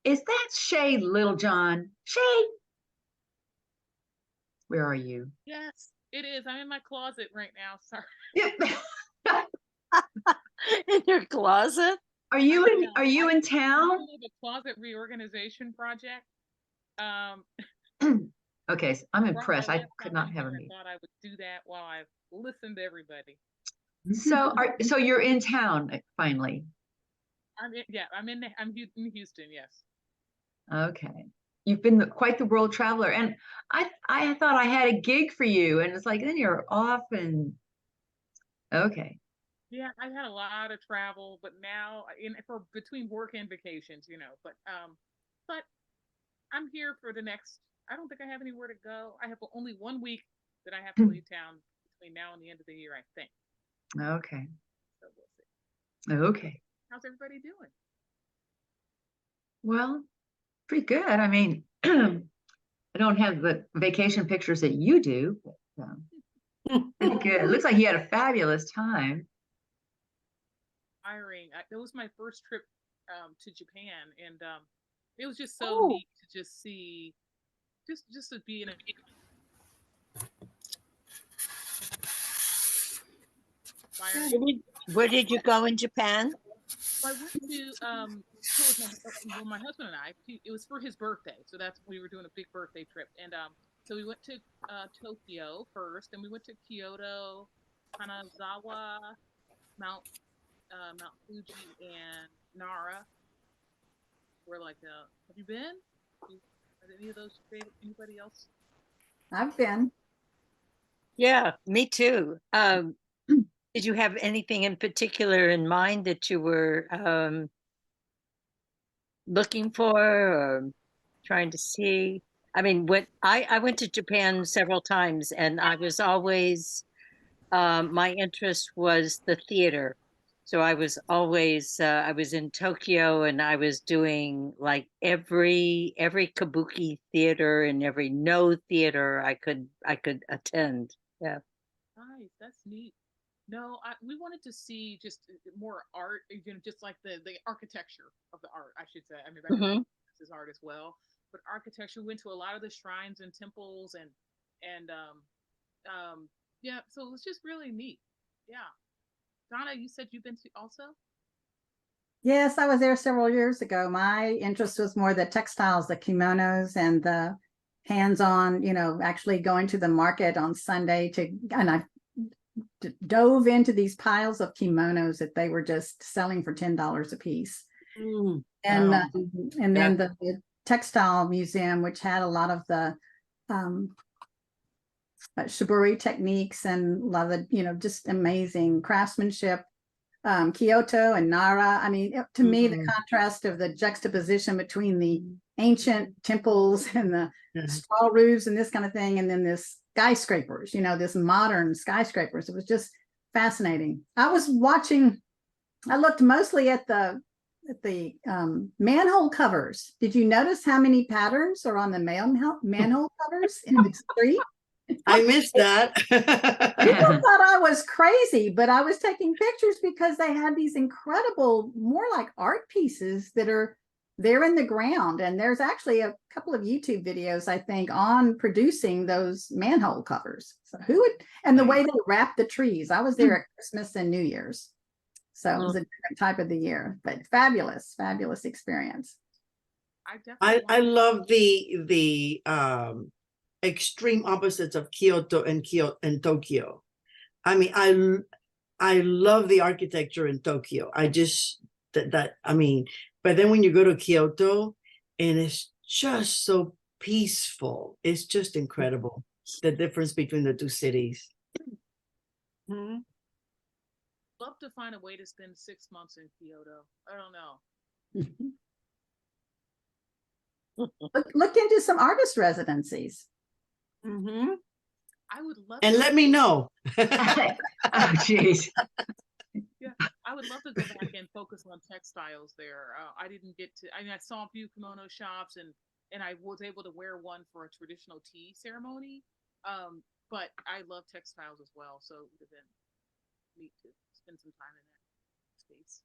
Is that Shay Littlejohn? Shay, where are you? Yes, it is. I'm in my closet right now. Sorry. Yep. In your closet? Are you in town? The closet reorganization project. Um, Okay, so I'm brought my impressed. I could laptop not in have here a and meeting. thought I would do that while I listened to everybody. So you're in town finally. I'm in Houston. Yes. Okay. You've been quite the world traveler. And I thought I had a gig for you. And it's like then you're off and okay. Yeah, I've had a lot of travel, but now in for between work and vacations, but I'm here for the next. I don't think I have anywhere to go. I have only 1 week that I have to leave town between now and the end of the year, I think. Okay. So we'll see. Okay. How's everybody doing? Well, pretty good. I mean, I don't have the vacation pictures that you do, but pretty good. It looks like you had a fabulous time. That was my first trip to Japan, and it was just so Oh, neat to just see, just to be in a. where Inspiring. where did you go in Japan? So I went to tour with my husband and I. It was for his birthday, so that's we were doing a big birthday trip, and so we went to Tokyo first, and we went to Kyoto, Kanazawa, Mount Fuji, and Nara. We're like, have you been? Are any of those your favorite? Anybody else? I've been. Yeah, me too. Did you have anything in particular in mind that you were looking for or trying to see? I mean, when I went to Japan several times, and I was always my interest was the theater. So I was always I was in Tokyo, and I was doing like every kabuki theater and every no theater I could attend. Yeah. Nice, that's neat. No, we wanted to see just more art, just like the architecture of the art, I should say. I mean, I know Hmm. this is art as well, but architecture. We went to a lot of the shrines and temples, and yeah, so it was just really neat. Yeah, Donna, you said you've been to also. Yes, I was there several years ago. My interest was more the textiles, the kimonos, and the hands-on, actually going to the market on Sunday and I dove into these piles of kimonos that they were just selling for $10 a piece. And Wow. and Yeah. then the textile museum, which had a lot of the um, shibori techniques and a lot of the, just amazing craftsmanship. Kyoto and Nara. I mean, to me, the contrast of the juxtaposition between the ancient temples and the straw roofs and this kind of thing, and then this skyscrapers, this modern skyscrapers. It was just fascinating. I looked mostly at the manhole covers. Did you notice how many patterns are on the manhole covers in the street? I missed that. People thought I was crazy, but I was taking pictures because they had these incredible, more like art pieces that are there in the ground. And there's actually a couple of YouTube videos, I think, on producing those manhole covers. So and the way they wrap the trees. I was there at Christmas and New Year's. So it was a different type of the year, but fabulous, fabulous experience. I love the extreme opposites of Kyoto and Tokyo. I mean, I love the architecture in Tokyo. I just I mean, but then when you go to Kyoto, and it's just so peaceful. It's just incredible, the difference between the two cities. Mm-hmm. Love to find a way to spend 6 months in Kyoto. I don't know. Look into some artist residencies. Mm-hmm. I would love. And let me know. Oh, geez. Yeah, I would love to go back and focus on textiles there. I didn't get to. I mean, I saw a few kimono shops, and I was able to wear one for a traditional tea ceremony. But I love textiles as well, so it would have been neat to spend some time in that space.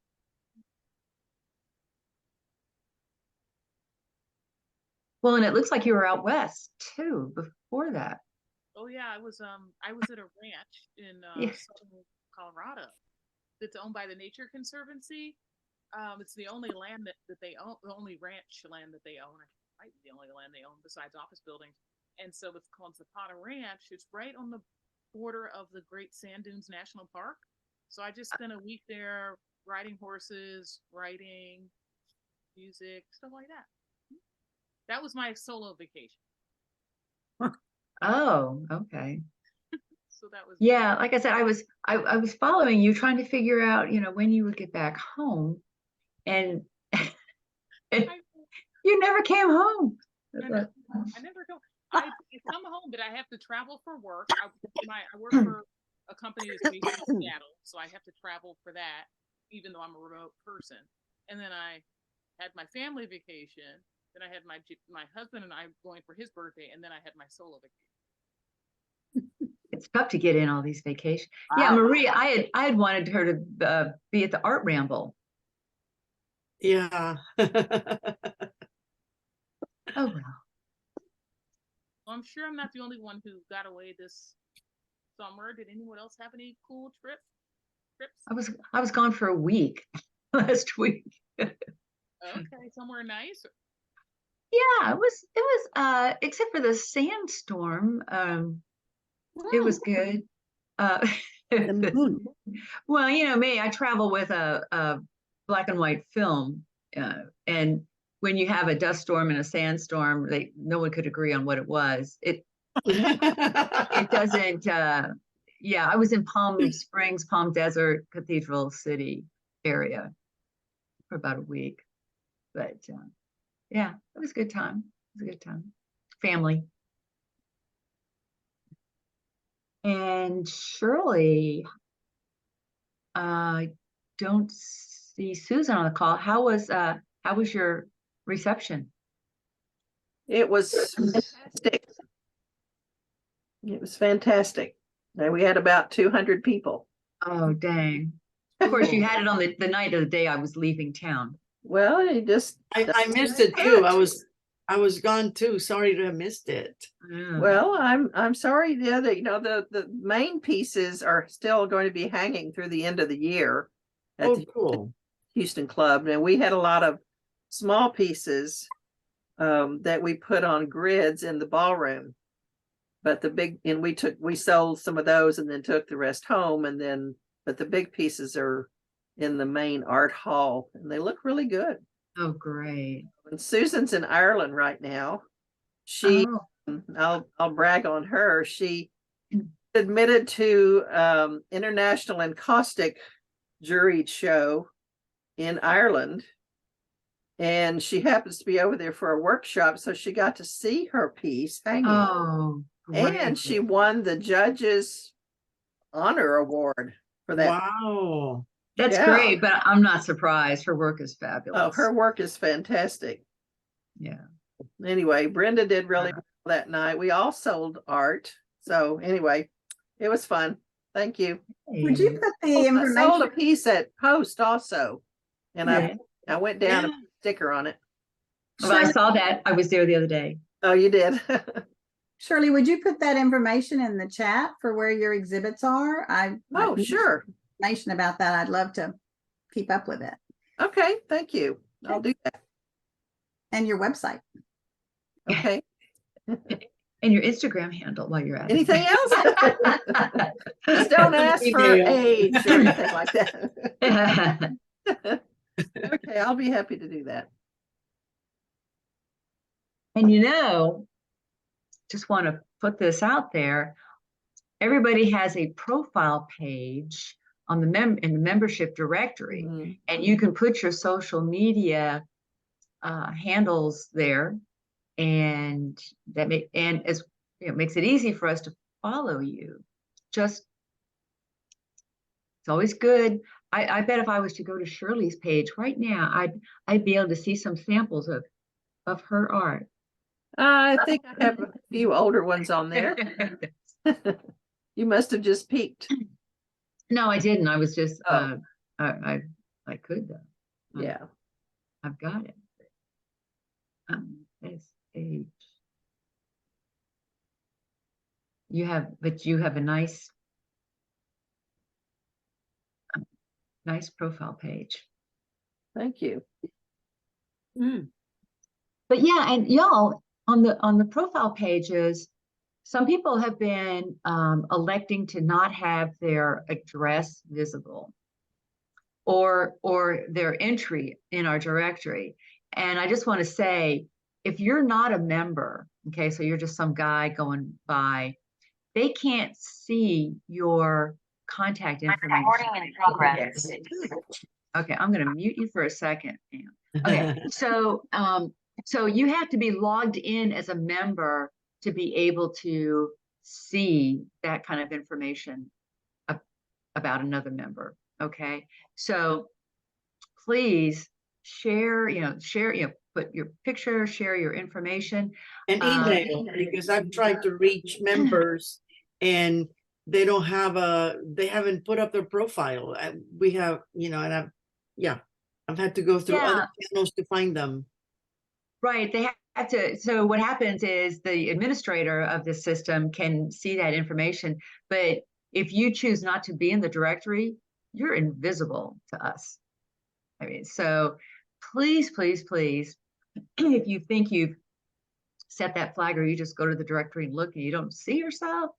Well, and it looks like you were out west too before that. Oh yeah, I was at a ranch in Yeah. southern Colorado that's owned by the Nature Conservancy. It's the only land that they own, the only ranch land that they own. Might be the only land they own besides office buildings. And so it's called Zapata Ranch. It's right on the border of the Great Sand Dunes National Park. So I just spent a week there riding horses, writing, music, stuff like that. That was my solo vacation. Oh, okay. So that was Yeah, like I said, I was following you, trying to figure out, when you would get back home, and you never came home. I never go. I come home, but I have to travel for work. I work for a company that's based in Seattle, so I have to travel for that, even though I'm a remote person. And then I had my family vacation. Then I had my husband and I going for his birthday, and then I had my solo vacation. It's tough to get in all these vacations. Yeah, Maria, I had wanted her to be at the art ramble. Yeah. Oh well. Well, I'm sure I'm not the only one who got away this summer. Did anyone else have any cool trips? I was gone for a week last week. Okay, somewhere nice. Yeah, it was except for the sandstorm, it was good. The moon. Well, me, I travel with a black and white film, and when you have a dust storm and a sandstorm, no one could agree on what it was. It doesn't. Yeah, I was in Palm Springs, Palm Desert, Cathedral City area for about a week, but yeah, it was a good time. It was a good time. Family. And Shirley, I don't see Susan on the call. How was your reception? It was fantastic. It was fantastic. And we had about 200 people. Oh, dang. Of course, you had it on the night of the day I was leaving town. Well, I missed it too. I was gone too. Sorry to have missed it. Yeah. well, I'm sorry. Yeah, the main pieces are still going to be hanging through the end of the year at Oh, the cool. Houston Club. And we had a lot of small pieces that we put on grids in the ballroom. But we sold some of those and then took the rest home. But the big pieces are in the main art hall and they look really good. Oh, great. And Susan's in Ireland right now. She, I'll brag on her. She admitted to International Encaustic juried show in Ireland. And she happens to be over there for a workshop. So she got to see her piece hanging. Oh, great. And she won the judge's honor award for that. Wow. That's great, but I'm not surprised. Her work is fabulous. Oh, her work is fantastic. Yeah. Anyway, Brenda did really well that night. We all sold art. So anyway, it was fun. Thank you. Would you put the I sold a information? piece at Post also. And Yeah. I went down and put a sticker on it. Well, I saw that. I was there the other day. Oh, you did? Shirley, would you put that information in the chat for where your exhibits are? Oh, sure. Information about that. I'd love to keep up with it. Okay, thank you. I'll do that. And your website. Okay. And your Instagram handle while you're at Anything else? it. Just don't ask for age or anything like that. Okay, I'll be happy to do that. And just want to put this out there. Everybody has a profile page on in the membership directory, and you can put your social media handles there, and makes it easy for us to follow you. It's always good. I bet if I was to go to Shirley's page right now, I'd be able to see some samples of her art. I think I have a few older ones on there. You must have just peeked. No, I didn't. I was just Oh. I could though. Yeah. I've got it. page. You have a nice profile page. Thank you. But yeah, and y'all on the profile pages, some people have been electing to not have their address visible or their entry in our directory. And I just want to say, if you're not a member, okay, so you're just some guy going by, they can't see your contact information. Recording in progress. Okay, I'm going to mute you for a second. Okay, so you have to be logged in as a member to be able to see that kind of information about another member. Okay, so please share, put your picture, share your information. And email, because I've tried to reach members and they don't have they haven't put up their profile. We have, and I've had to go through other channels to find them. Right, they have to. So what happens is the administrator of the system can see that information, but if you choose not to be in the directory, you're invisible to us. I mean, so please, please, please, if you think you've set that flag or you just go to the directory and look and you don't see yourself,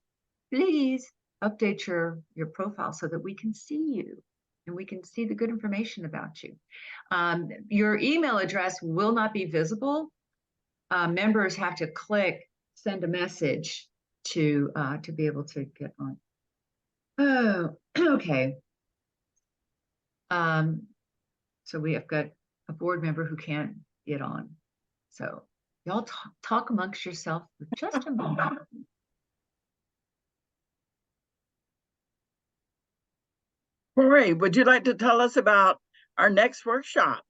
please update your profile so that we can see you and we can see the good information about you. Your email address will not be visible. Members have to click send a message to be able to get on. Oh, okay. So we have got a board member who can't get on. So y'all talk amongst yourself for just a moment. Corey, would you like to tell us about our next workshop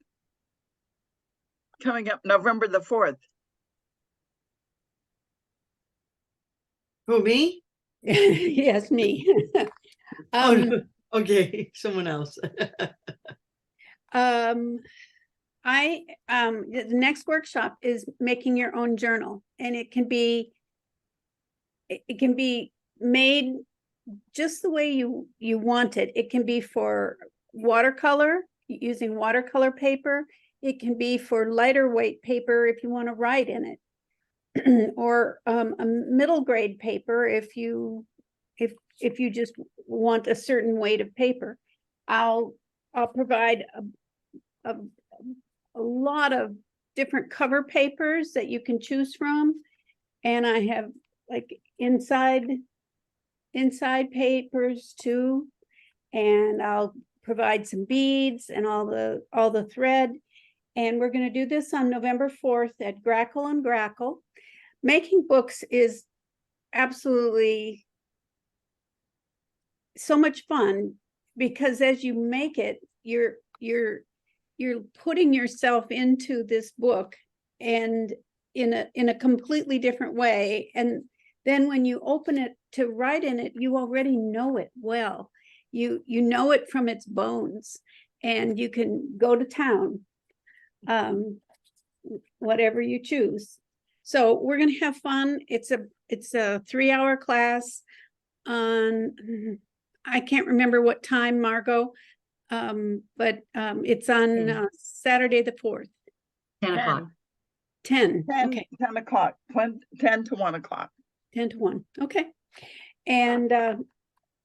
coming up November the 4th? Who, me? Yes, me. Okay, someone else. The next workshop is making your own journal, and it can be made just the way you want it. It can be for watercolor, using watercolor paper. It can be for lighter weight paper if you want to write in it, or a middle grade paper if you just want a certain weight of paper. I'll provide a lot of different cover papers that you can choose from, and I have like inside papers too, and I'll provide some beads and all the thread. And we're going to do this on November 4th at Grackle and Grackle. Making books is absolutely so much fun, because as you make it, you're putting yourself into this book and in a completely different way. And then when you open it to write in it, you already know it well. You know it from its bones, and you can go to town, whatever you choose. So we're going to have fun. It's a 3-hour class on, I can't remember what time, Margot, but it's on Saturday the 4th. 10 o'clock. 10. Okay. 10 o'clock, 10 to 1 o'clock. 10 to 1. Okay. And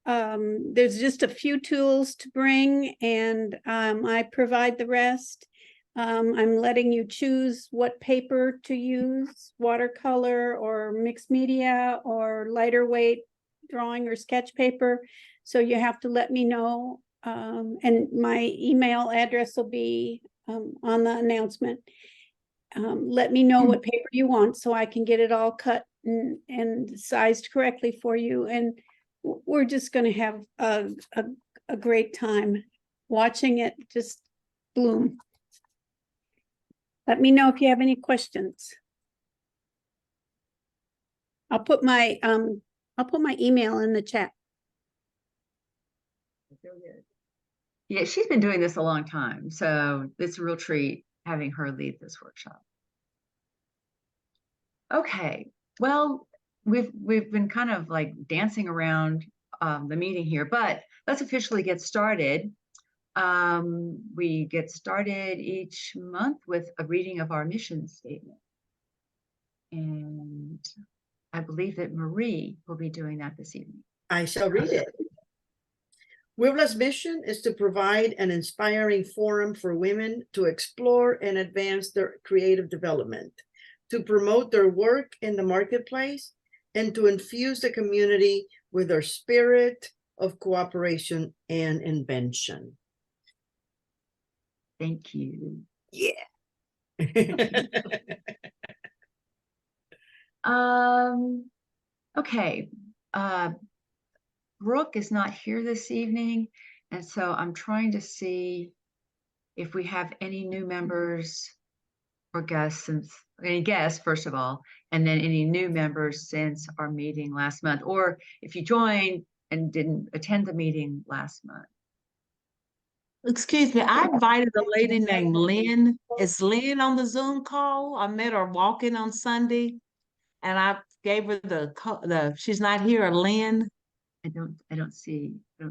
there's just a few tools to bring, and I provide the rest. I'm letting you choose what paper to use, watercolor or mixed media or lighter weight drawing or sketch paper. So you have to let me know. And my email address will be on the announcement. Let me know what paper you want so I can get it all cut and sized correctly for you. And we're just going to have a great time watching it just bloom. Let me know if you have any questions. I'll put my email in the chat. Yeah, she's been doing this a long time, so it's a real treat having her lead this workshop. Okay, well, we've been kind of like dancing around the meeting here, but let's officially get started. We get started each month with a reading of our mission statement. And I believe that Marie will be doing that this evening. I shall read it. WIVLA's mission is to provide an inspiring forum for women to explore and advance their creative development, to promote their work in the marketplace, and to infuse the community with their spirit of cooperation and invention. Thank you. Yeah. Okay. Brooke is not here this evening, and so I'm trying to see if we have any new members or guests since any guests, first of all, and then any new members since our meeting last month, or if you joined and didn't attend the meeting last month. Excuse me, I invited a lady named Lynn. Is Lynn on the Zoom call? I met her walking on Sunday, and I gave her the she's not here, Lynn. I don't see her.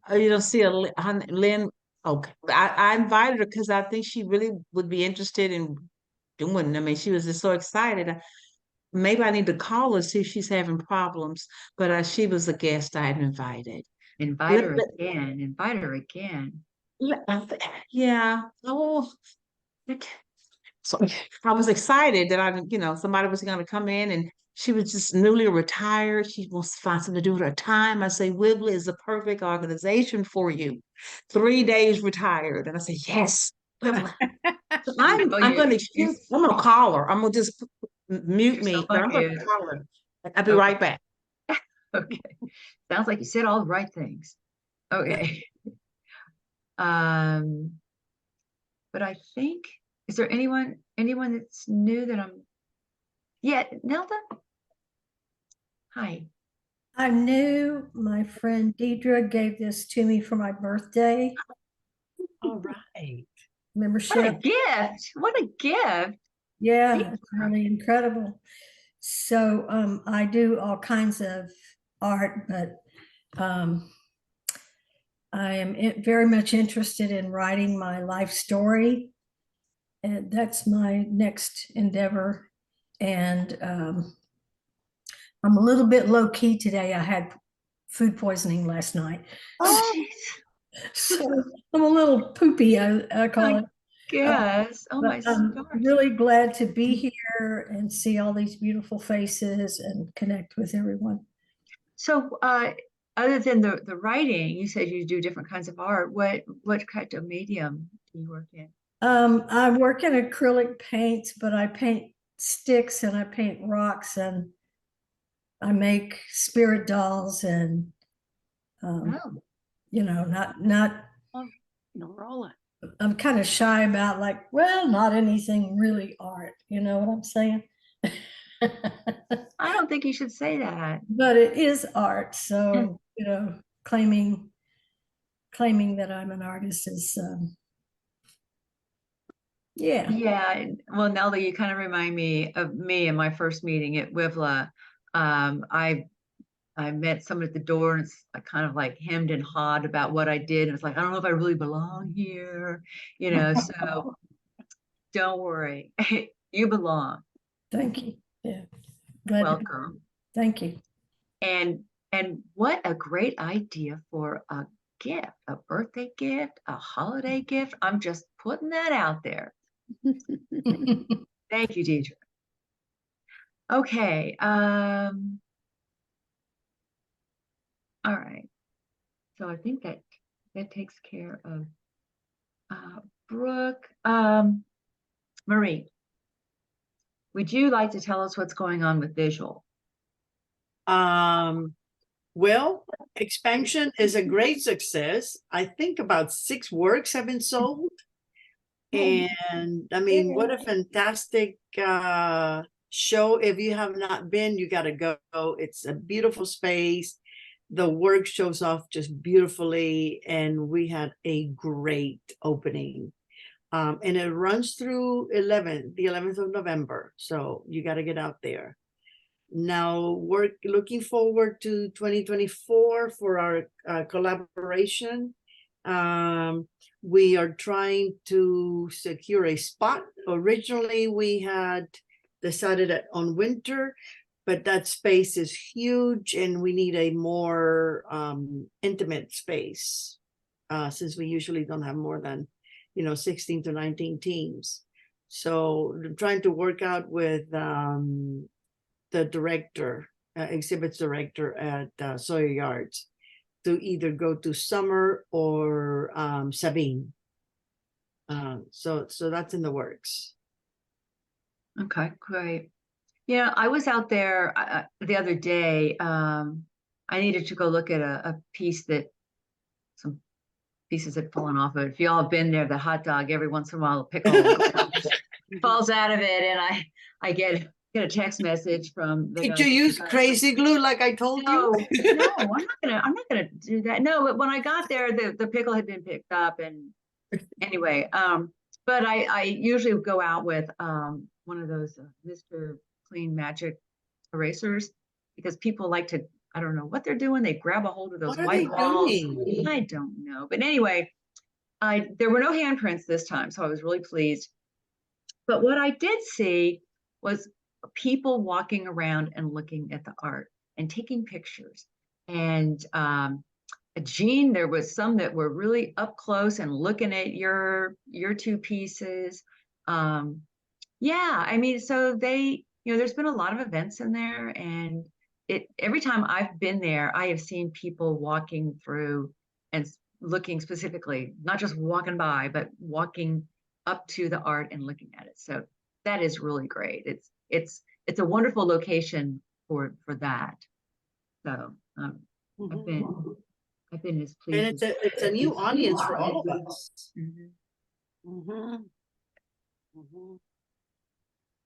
Oh, you don't see Lynn? Okay, I invited her because I think she really would be interested in doing. I mean, she was just so excited. Maybe I need to call her, see if she's having problems. But she was a guest I had invited. Invite her again. Invite her again. Yeah. Oh. So I was excited that somebody was going to come in, and she was just newly retired. She wants to find something to do with her time. I say, WIVLA is the perfect organization for you. 3 days retired. And I say, yes, WIVLA. So I'm going to call her. I'm going to just mute me. But I'm going to call her. I'll be right back. Okay. Sounds like you said all the right things. Okay. But I think, is there anyone that's new that Nelda? Hi. I'm new. My friend Deidre gave this to me for my birthday. All right. Membership. What a gift. What a gift. Yeah, it's really incredible. So I do all kinds of art, but I am very much interested in writing my life story. And that's my next endeavor. And I'm a little bit low key today. I had food poisoning last night. Oh, so I'm a little poopy, I call it. Yes. Oh my I'm stars. really glad to be here and see all these beautiful faces and connect with everyone. So other than the writing, you said you do different kinds of art. What kind of medium do you work in? I work in acrylic paints, but I paint sticks and I paint rocks and I make spirit dolls and not Norola. I'm kind of shy about not anything really art, you know what I'm saying? I don't think you should say that. But it is art, so claiming that I'm an artist is Yeah. Well, Nelda, you kind of remind me of me in my first meeting at WIVLA. I met someone at the door, and it's kind of like hemmed and hawed about what I did. And it's like, I don't know if I really belong here, so don't worry. You belong. Thank you. Yeah. Glad Welcome. Thank you. And what a great idea for a gift, a birthday gift, a holiday gift. I'm just putting that out there. Thank you, Deidre. Okay. All right. So I think that takes care of Brooke. Marie, would you like to tell us what's going on with visual? Well, expansion is a great success. I think about 6 works have been sold. And I mean, what a fantastic show. If you have not been, you got to go. It's a beautiful space. The work shows off just beautifully, and we had a great opening. And it runs through the 11th of November. So you got to get out there. Now we're looking forward to 2024 for our collaboration. We are trying to secure a spot. Originally, we had decided on winter, but that space is huge and we need a more intimate space since we usually don't have more than 16 to 19 teams. So I'm trying to work out with the director, exhibits director at Sawyer Yards to either go to Summer or Sabine. So that's in the works. Okay, great. Yeah, I was out there the other day. I needed to go look at a piece that some pieces had fallen off of it. If y'all have been there, the hot dog, every once in a while, a pickle falls out of it, and I get a text message from the Did guy. you use crazy glue like I told No, you? no, I'm not gonna do that. No, but when I got there, the pickle had been picked up, and anyway, but I usually go out with one of those Mr. Clean Magic erasers because people like to, I don't know what they're doing. They grab a hold of those What are white they balls. doing? I don't know. But anyway, there were no handprints this time, so I was really pleased. But what I did see was people walking around and looking at the art and taking pictures. And Jean, there was some that were really up close and looking at your two pieces. Yeah, I mean, so they, there's been a lot of events in there, and every time I've been there, I have seen people walking through and looking specifically, not just walking by, but walking up to the art and looking at it. So that is really great. It's a wonderful location for that. So I've been as pleased. And it's a new audience for all of us.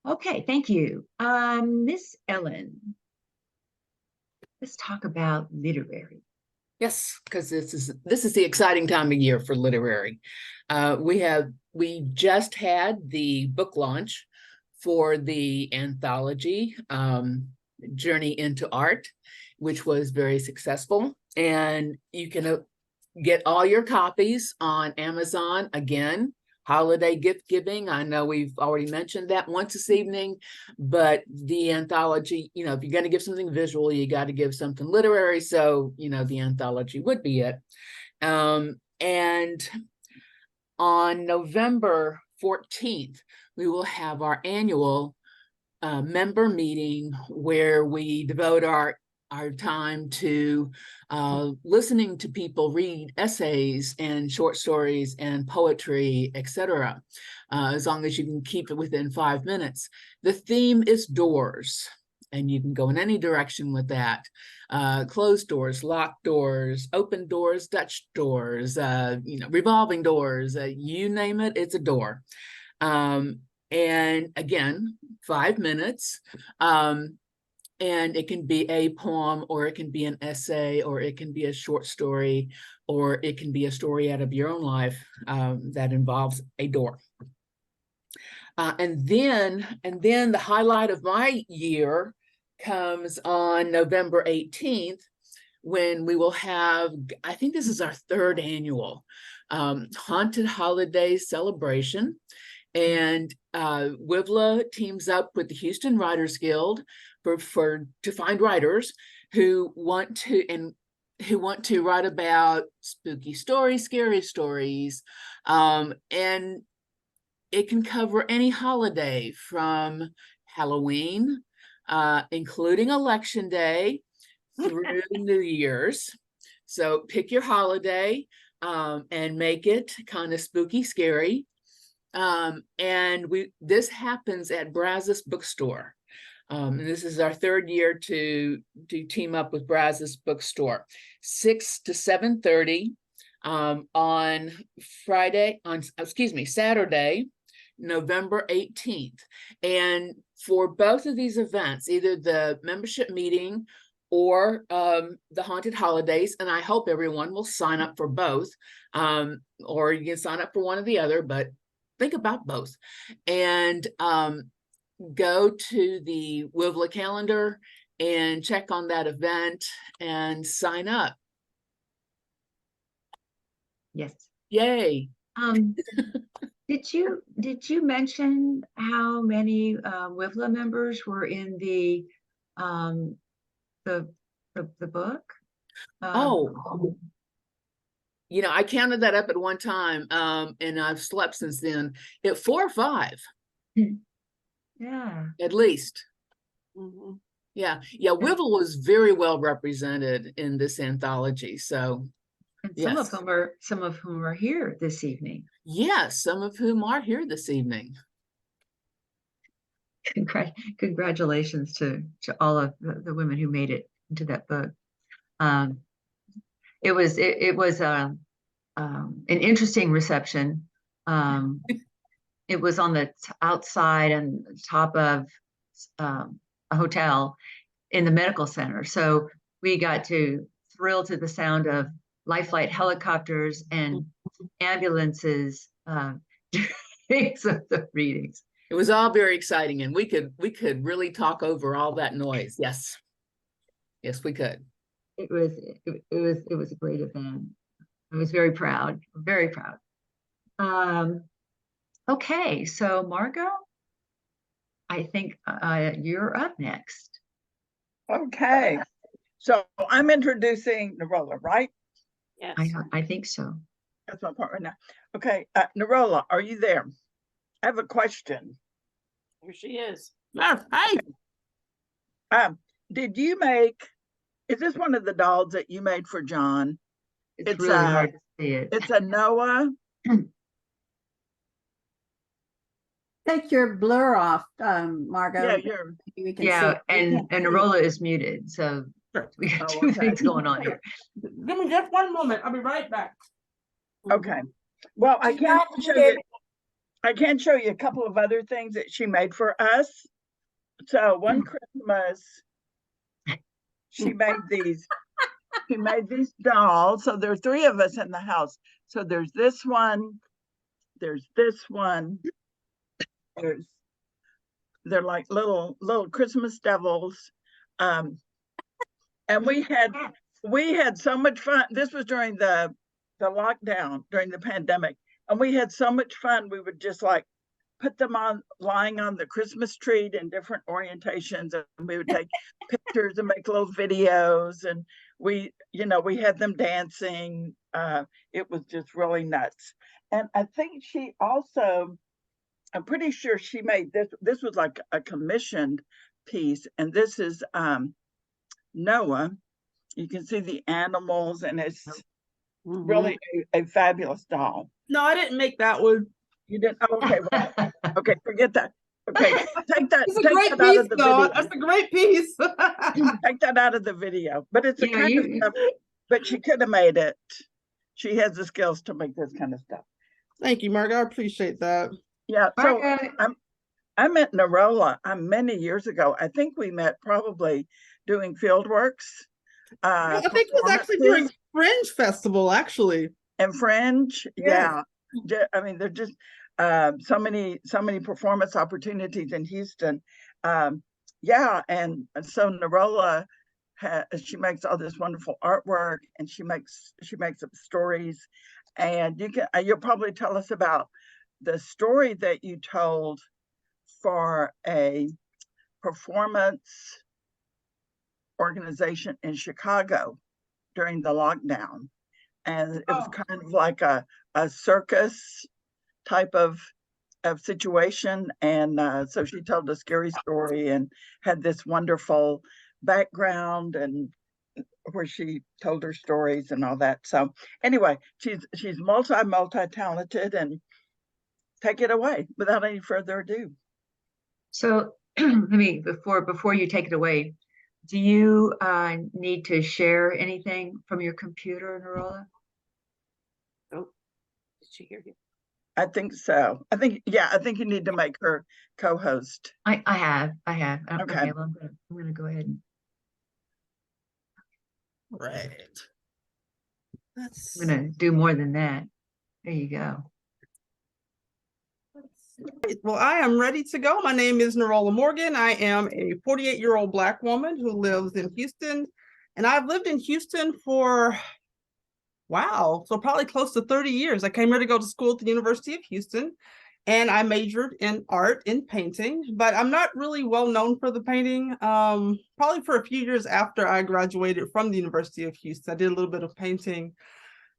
Okay, thank you. Miss Ellen, let's talk about literary. Yes, because this is the exciting time of year for literary. We just had the book launch for the anthology, Journey into Art, which was very successful. And you can get all your copies on Amazon. Again, holiday gift giving. I know we've already mentioned that once this evening, but the anthology, if you're going to give something visual, you got to give something literary. So, the anthology would be it. And on November 14th, we will have our annual member meeting where we devote our time to listening to people read essays and short stories and poetry, etc. As long as you can keep it within 5 minutes. The theme is doors, and you can go in any direction with that. Closed doors, locked doors, open doors, Dutch doors, revolving doors, you name it, it's a door. And again, 5 minutes. And it can be a poem, or it can be an essay, or it can be a short story, or it can be a story out of your own life that involves a door. And then the highlight of my year comes on November 18th, when we will have, I think this is our 3rd annual Haunted Holiday celebration. And WIVLA teams up with the Houston Writers Guild to find writers who want to write about spooky stories, scary stories, and it can cover any holiday from Halloween, including Election Day, through New Year's. So pick your holiday and make it kind of spooky, scary. And this happens at Brazos Bookstore. And this is our 3rd year to team up with Brazos Bookstore. 6 to 7:30 on Saturday, November 18th. And for both of these events, either the membership meeting or the Haunted Holidays, and I hope everyone will sign up for both, or you can sign up for one or the other, but think about both. And go to the WIVLA calendar and check on that event and sign up. Yes. Yay. Did you mention how many WIVLA members were in the book? Oh, you know, I counted that up at one time, and I've slept since then. At 4 or 5. Yeah. At least. Mhm. Yeah. WIVLA was very well represented in this anthology. So And yes. some of whom are here this evening. Yes, some of whom are here this evening. Congratulations to all of the women who made it into that book. It was an interesting reception. It was on the outside and top of a hotel in the medical center. So we got to thrill to the sound of life flight helicopters and ambulances during some of the readings. It was all very exciting, and we could really talk over all that noise. Yes. Yes, we could. It was a great event. I was very proud, very proud. Okay, so Margot, I think you're up next. Okay. So I'm introducing Norola, right? Yes. I think so. That's my part right now. Okay, Norola, are you there? I have a question. Here she is. Hey. Did you make, is this one of the dolls that you made for John? It's really hard to see it. It's a Noah. Take your blur off, Margot. Yeah, and Norola is muted, so we got two things going on here. Give me just one moment. I'll be right back. Okay. Well, I can't show you a couple of other things that she made for us. So one Christmas, she made these dolls. So there's 3 of us in the house. So there's this one, there's this one, they're like little Christmas devils. And we had so much fun. This was during the lockdown, during the pandemic. And we had so much fun. We would just like put them on, lying on the Christmas tree in different orientations. And we would take pictures and make little videos. And we had them dancing. It was just really nuts. And I think she also, I'm pretty sure she made this. This was like a commissioned piece. And this is Noah. You can see the animals, and it's really a fabulous doll. No, I didn't make that one. You didn't? Oh, okay. Well, okay, forget that. Okay, take that. It's a take great that out piece, of the though. video. That's a great piece. Take that out of the video. But it's the kind of stuff. But she could have made it. She has the skills to make this kind of stuff. Thank you, Margo. I appreciate that. Yeah. So I met Norola many years ago. I think we met probably doing field works. I think it was actually during Fringe Festival, actually. And Fringe, yeah. I mean, there's just so many performance opportunities in Houston. Yeah, and so Norola, she makes all this wonderful artwork, and she makes up stories. And you'll probably tell us about the story that you told for a performance organization in Chicago during the lockdown. And it was kind of like a circus type of situation. And so she told a scary story and had this wonderful background and where she told her stories and all that. So anyway, she's multi-talented, and take it away without any further ado. So before you take it away, do you need to share anything from your computer, Norola? Oh, did she hear you? I think so. I think you need to make her co-host. I have. Okay. Well, I'm gonna go ahead and. Right. I'm gonna do more than that. There you go. Well, I am ready to go. My name is Norola Morgan. I am a 48-year-old Black woman who lives in Houston. And I've lived in Houston for, wow, so probably close to 30 years. I came here to go to school at the University of Houston, and I majored in art, in painting, but I'm not really well known for the painting. Probably for a few years after I graduated from the University of Houston, I did a little bit of painting.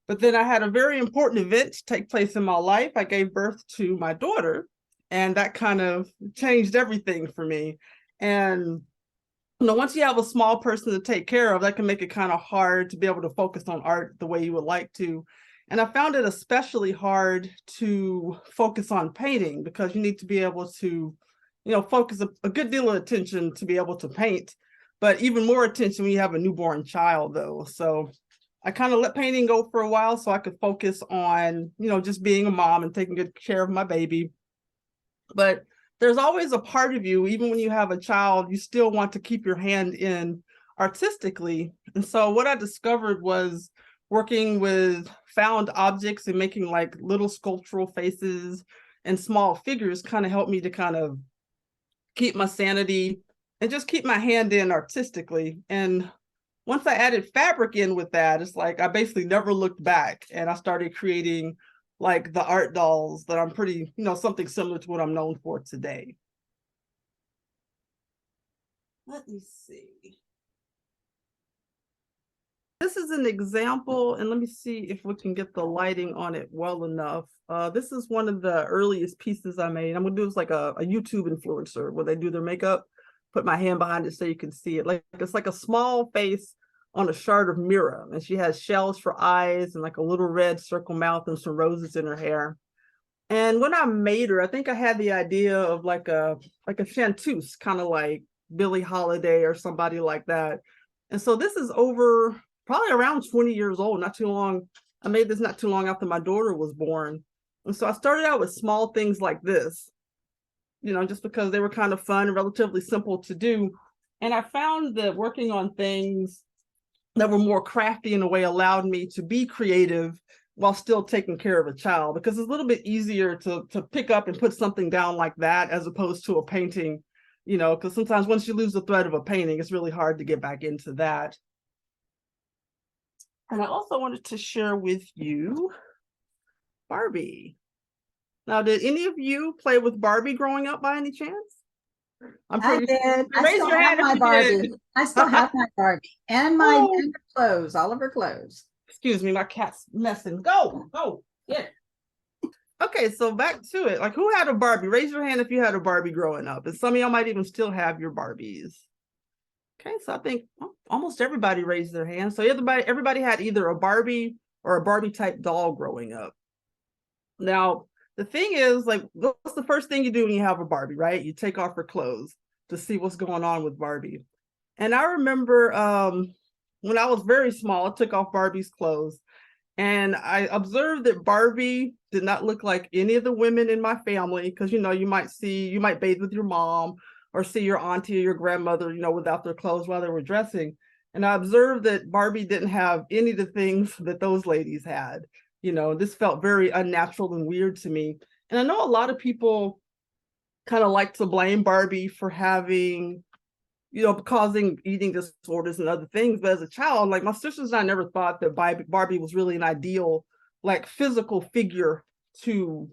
But then I had a very important event take place in my life. I gave birth to my daughter, and that kind of changed everything for me. And once you have a small person to take care of, that can make it kind of hard to be able to focus on art the way you would like to. And I found it especially hard to focus on painting because you need to be able to, focus a good deal of attention to be able to paint, but even more attention when you have a newborn child, though. So I kind of let painting go for a while so I could focus on, just being a mom and taking good care of my baby. But there's always a part of you, even when you have a child, you still want to keep your hand in artistically. And so what I discovered was working with found objects and making like little sculptural faces and small figures kind of helped me to kind of keep my sanity and just keep my hand in artistically. And once I added fabric in with that, it's like I basically never looked back, and I started creating like the art dolls that I'm pretty, something similar to what I'm known for today. Let me see. This is an example, and let me see if we can get the lighting on it well enough. This is one of the earliest pieces I made. I'm gonna do this like a YouTube influencer where they do their makeup, put my hand behind it so you can see it. Like it's like a small face on a shard of mirror, and she has shells for eyes and like a little red circle mouth and some roses in her hair. And when I made her, I think I had the idea of like a chanteuse, kind of like Billie Holiday or somebody like that. And so this is over probably around 20 years old, not too long. I made this not too long after my daughter was born. And so I started out with small things like this, just because they were kind of fun and relatively simple to do. And I found that working on things that were more crafty in a way allowed me to be creative while still taking care of a child, because it's a little bit easier to pick up and put something down like that as opposed to a painting, because sometimes once you lose the thread of a painting, it's really hard to get back into that. And I also wanted to share with you Barbie. Now, did any of you play with Barbie growing up by any chance? I did. I still have my Barbie. I still have my Barbie and my clothes, all of her clothes. Excuse me, my cat's messing. Go, yeah. Okay, so back to it. Like, who had a Barbie? Raise your hand if you had a Barbie growing up. And some of y'all might even still have your Barbies. Okay, so I think almost everybody raised their hand. So everybody had either a Barbie or a Barbie type doll growing up. Now, the thing is, like, what's the first thing you do when you have a Barbie, right? You take off her clothes to see what's going on with Barbie. And I remember when I was very small, I took off Barbie's clothes, and I observed that Barbie did not look like any of the women in my family, because, you might bathe with your mom or see your auntie or your grandmother, without their clothes while they were dressing. And I observed that Barbie didn't have any of the things that those ladies had. This felt very unnatural and weird to me. And I know a lot of people kind of like to blame Barbie for having, causing eating disorders and other things. But as a child, like my sisters and I never thought that Barbie was really an ideal, like, physical figure to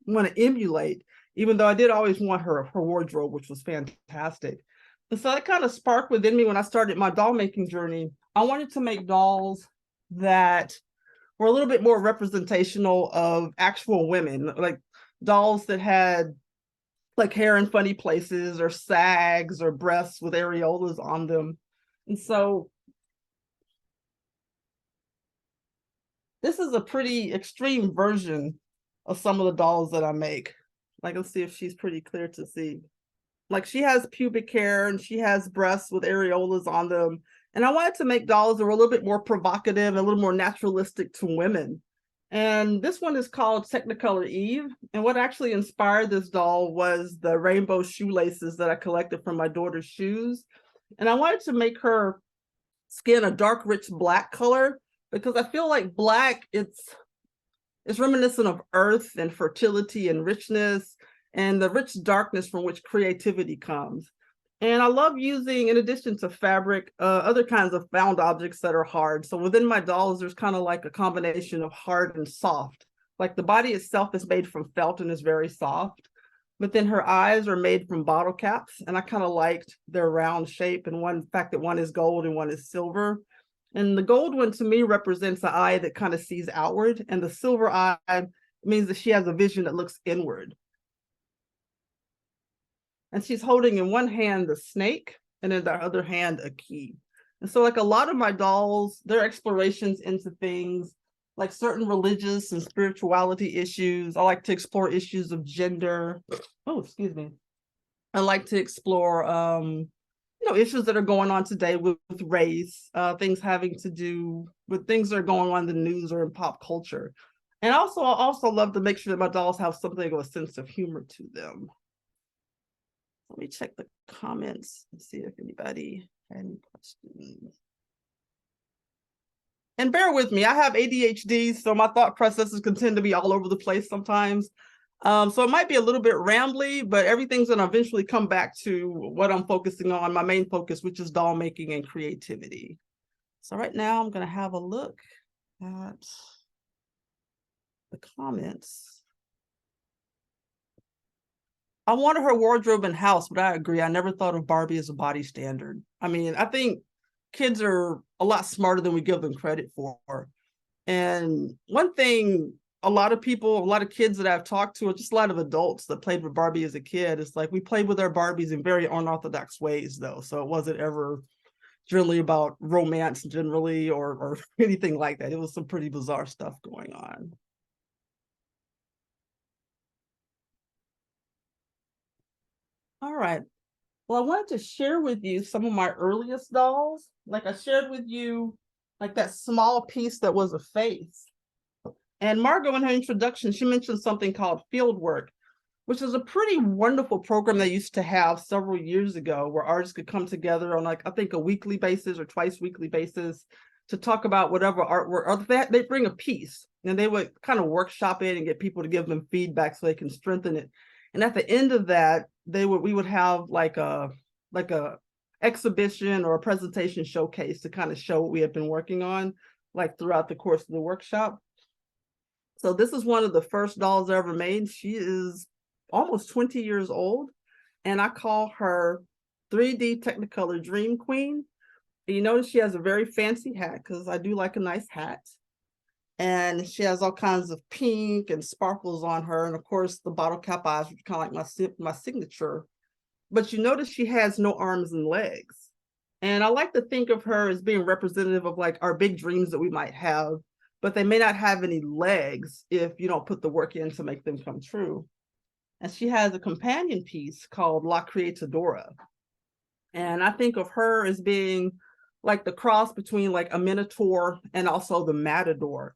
want to emulate, even though I did always want her wardrobe, which was fantastic. And so that kind of sparked within me when I started my doll making journey. I wanted to make dolls that were a little bit more representational of actual women, like dolls that had like hair in funny places or sags or breasts with areolas on them. And so this is a pretty extreme version of some of the dolls that I make. Like, let's see if she's pretty clear to see. Like, she has pubic hair and she has breasts with areolas on them. And I wanted to make dolls that were a little bit more provocative and a little more naturalistic to women. And this one is called Technicolor Eve. And what actually inspired this doll was the rainbow shoelaces that I collected from my daughter's shoes. And I wanted to make her skin a dark, rich black color, because I feel like black, it's reminiscent of earth and fertility and richness. and the rich darkness from which creativity comes. And I love using, in addition to fabric, other kinds of found objects that are hard. So within my dolls, there's kind of like a combination of hard and soft. Like the body itself is made from felt and is very soft, but then her eyes are made from bottle caps. And I kind of liked their round shape and one fact that one is gold and one is silver. And the gold one to me represents the eye that kind of sees outward, and the silver eye means that she has a vision that looks inward. And she's holding in one hand the snake and in the other hand a key. And so like a lot of my dolls, their explorations into things like certain religious and spirituality issues. I like to explore issues of gender. Oh, excuse me. I like to explore issues that are going on today with race, things having to do with things that are going on in the news or in pop culture. And I also love to make sure that my dolls have something of a sense of humor to them. Let me check the comments and see if anybody had any questions. And bear with me, I have ADHD, so my thought processes can tend to be all over the place sometimes. So it might be a little bit rambly, but everything's gonna eventually come back to what I'm focusing on, my main focus, which is doll making and creativity. So right now I'm gonna have a look at the comments. I wanted her wardrobe and house, but I agree. I never thought of Barbie as a body standard. I mean, I think kids are a lot smarter than we give them credit for. And one thing, a lot of kids that I've talked to, or just a lot of adults that played with Barbie as a kid, it's like we played with our Barbies in very unorthodox ways, though. So it wasn't ever generally about romance generally or anything like that. It was some pretty bizarre stuff going on. All right. Well, I wanted to share with you some of my earliest dolls. Like I shared with you, like that small piece that was a face. And Margot, in her introduction, she mentioned something called Fieldwork, which is a pretty wonderful program they used to have several years ago, where artists could come together on, like, I think a weekly basis or twice weekly basis to talk about whatever artwork, or they bring a piece and they would kind of workshop it and get people to give them feedback so they can strengthen it. And at the end of that, we would have like a exhibition or a presentation showcase to kind of show what we had been working on, like throughout the course of the workshop. So this is one of the first dolls I ever made. She is almost 20 years old, and I call her 3D Technicolor Dream Queen. And you notice she has a very fancy hat, because I do like a nice hat. And she has all kinds of pink and sparkles on her. And of course, the bottle cap eyes, which kind of like my signature. But you notice she has no arms and legs. And I like to think of her as being representative of like our big dreams that we might have, but they may not have any legs if you don't put the work in to make them come true. And she has a companion piece called La Creatadora. And I think of her as being like the cross between like a minotaur and also the matador.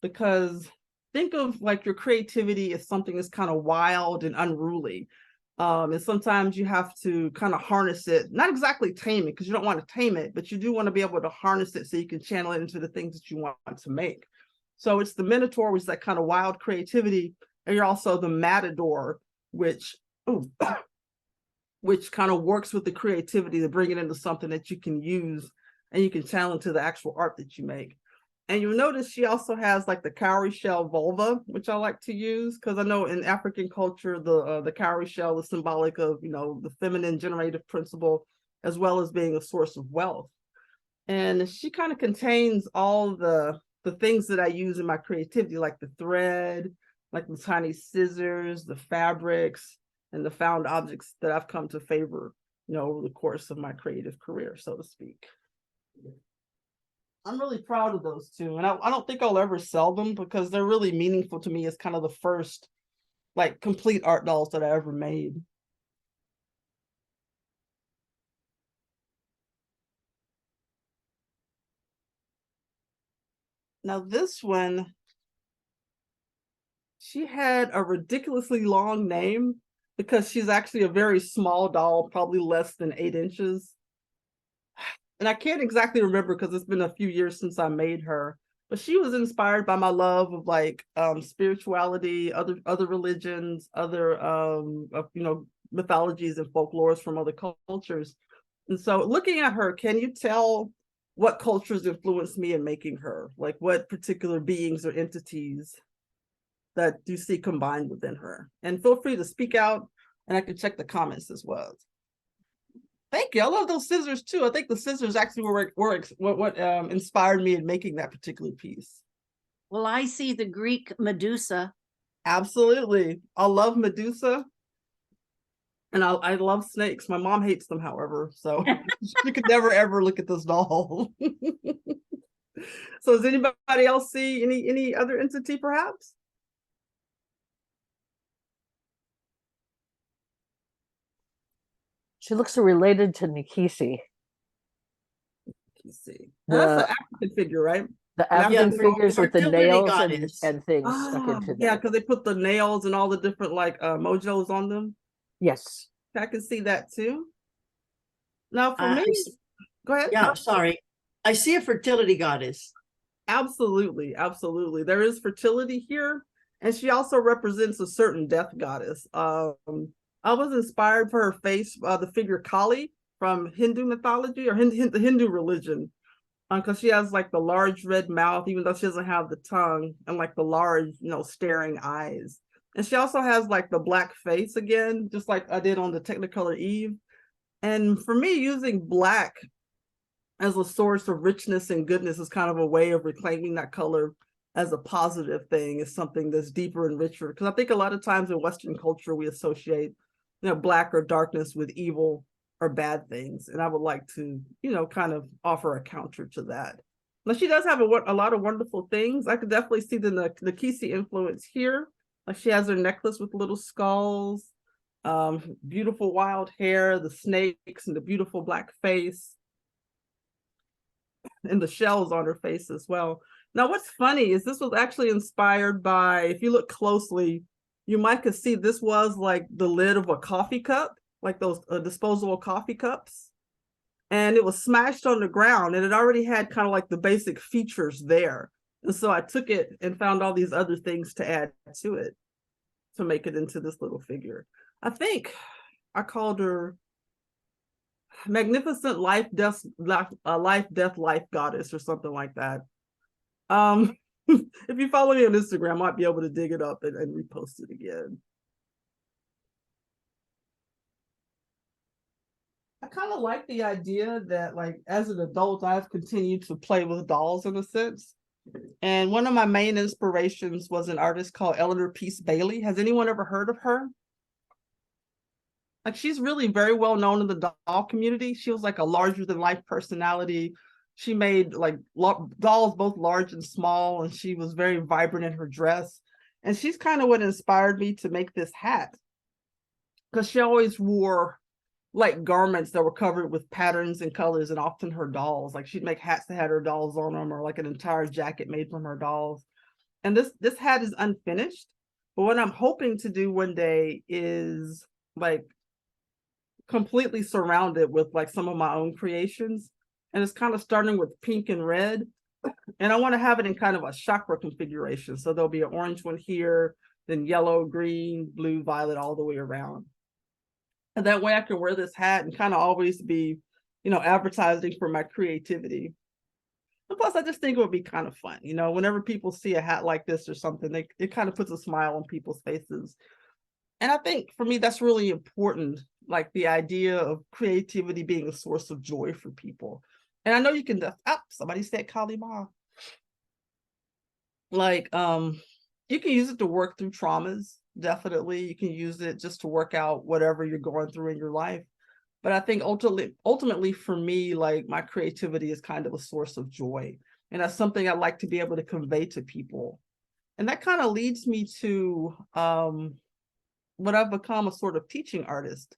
Because think of like your creativity as something that's kind of wild and unruly. And sometimes you have to kind of harness it, not exactly tame it, because you don't want to tame it, but you do want to be able to harness it so you can channel it into the things that you want to make. So it's the minotaur, which is that kind of wild creativity, and you're also the matador, which kind of works with the creativity to bring it into something that you can use and you can channel into the actual art that you make. And you'll notice she also has like the cowrie shell vulva, which I like to use, because I know in African culture, the cowrie shell is symbolic of, the feminine generative principle, as well as being a source of wealth. And she kind of contains all the things that I use in my creativity, like the thread, like the tiny scissors, the fabrics, and the found objects that I've come to favor, over the course of my creative career, so to speak. I'm really proud of those two, and I don't think I'll ever sell them because they're really meaningful to me as kind of the first like complete art dolls that I ever made. Now this one, she had a ridiculously long name because she's actually a very small doll, probably less than 8 inches. And I can't exactly remember because it's been a few years since I made her, But she was inspired by my love of like spirituality, other religions, other mythologies and folklores from other cultures. And so looking at her, can you tell what cultures influenced me in making her? Like what particular beings or entities that you see combined within her? And feel free to speak out, and I can check the comments as well. Thank you. I love those scissors too. I think the scissors actually were what inspired me in making that particular piece. Well, I see the Greek Medusa. Absolutely. I love Medusa. And I love snakes. My mom hates them, however, so you could never ever look at this doll. So does anybody else see any other entity perhaps? She looks related to Nikisi. Let's see. That's the African figure, right? The African figures with the nails and things Ah, stuck into them. yeah, because they put the nails and all the different like mojos on them. Yes. I can see that too. Now for me, go ahead. Yeah, sorry. I see a fertility goddess. Absolutely, absolutely. There is fertility here, and she also represents a certain death goddess. I was inspired for her face, the figure Kali from Hindu mythology or the Hindu religion, because she has like the large red mouth, even though she doesn't have the tongue, and like the large, staring eyes. And she also has like the black face again, just like I did on the Technicolor Eve. And for me, using black as a source of richness and goodness is kind of a way of reclaiming that color as a positive thing, is something that's deeper and richer. Because I think a lot of times in Western culture, we associate, black or darkness with evil or bad things. And I would like to, kind of offer a counter to that. Now, she does have a lot of wonderful things. I could definitely see the Nikisi influence here. Like she has her necklace with little skulls, beautiful wild hair, the snakes, and the beautiful black face, and the shells on her face as well. Now, what's funny is this was actually inspired by, if you look closely, you might could see this was like the lid of a coffee cup, like those disposable coffee cups. And it was smashed on the ground, and it already had kind of like the basic features there. And so I took it and found all these other things to add to it to make it into this little figure. I think I called her Magnificent Life, Death, Life Goddess or something like that. If you follow me on Instagram, I might be able to dig it up and repost it again. I kind of like the idea that, like, as an adult, I've continued to play with dolls in a sense. And one of my main inspirations was an artist called Eleanor Peace Bailey. Has anyone ever heard of her? Like, she's really very well known in the doll community. She was like a larger than life personality. She made like dolls, both large and small, and she was very vibrant in her dress. And she's kind of what inspired me to make this hat, because she always wore like garments that were covered with patterns and colors, and often her dolls, like she'd make hats that had her dolls on them, or like an entire jacket made from her dolls. And this hat is unfinished, but what I'm hoping to do one day is like completely surround it with like some of my own creations. And it's kind of starting with pink and red, and I want to have it in kind of a chakra configuration. So there'll be an orange one here, then yellow, green, blue, violet, all the way around. And that way I can wear this hat and kind of always be, advertising for my creativity. And plus, I just think it would be kind of fun. Whenever people see a hat like this or something, it kind of puts a smile on people's faces. And I think for me, that's really important, like the idea of creativity being a source of joy for people. And I know you can, somebody said Kali Ma. Like, you can use it to work through traumas. Definitely, you can use it just to work out whatever you're going through in your life. But I think ultimately for me, like my creativity is kind of a source of joy. And that's something I like to be able to convey to people. And that kind of leads me to what I've become, a sort of teaching artist.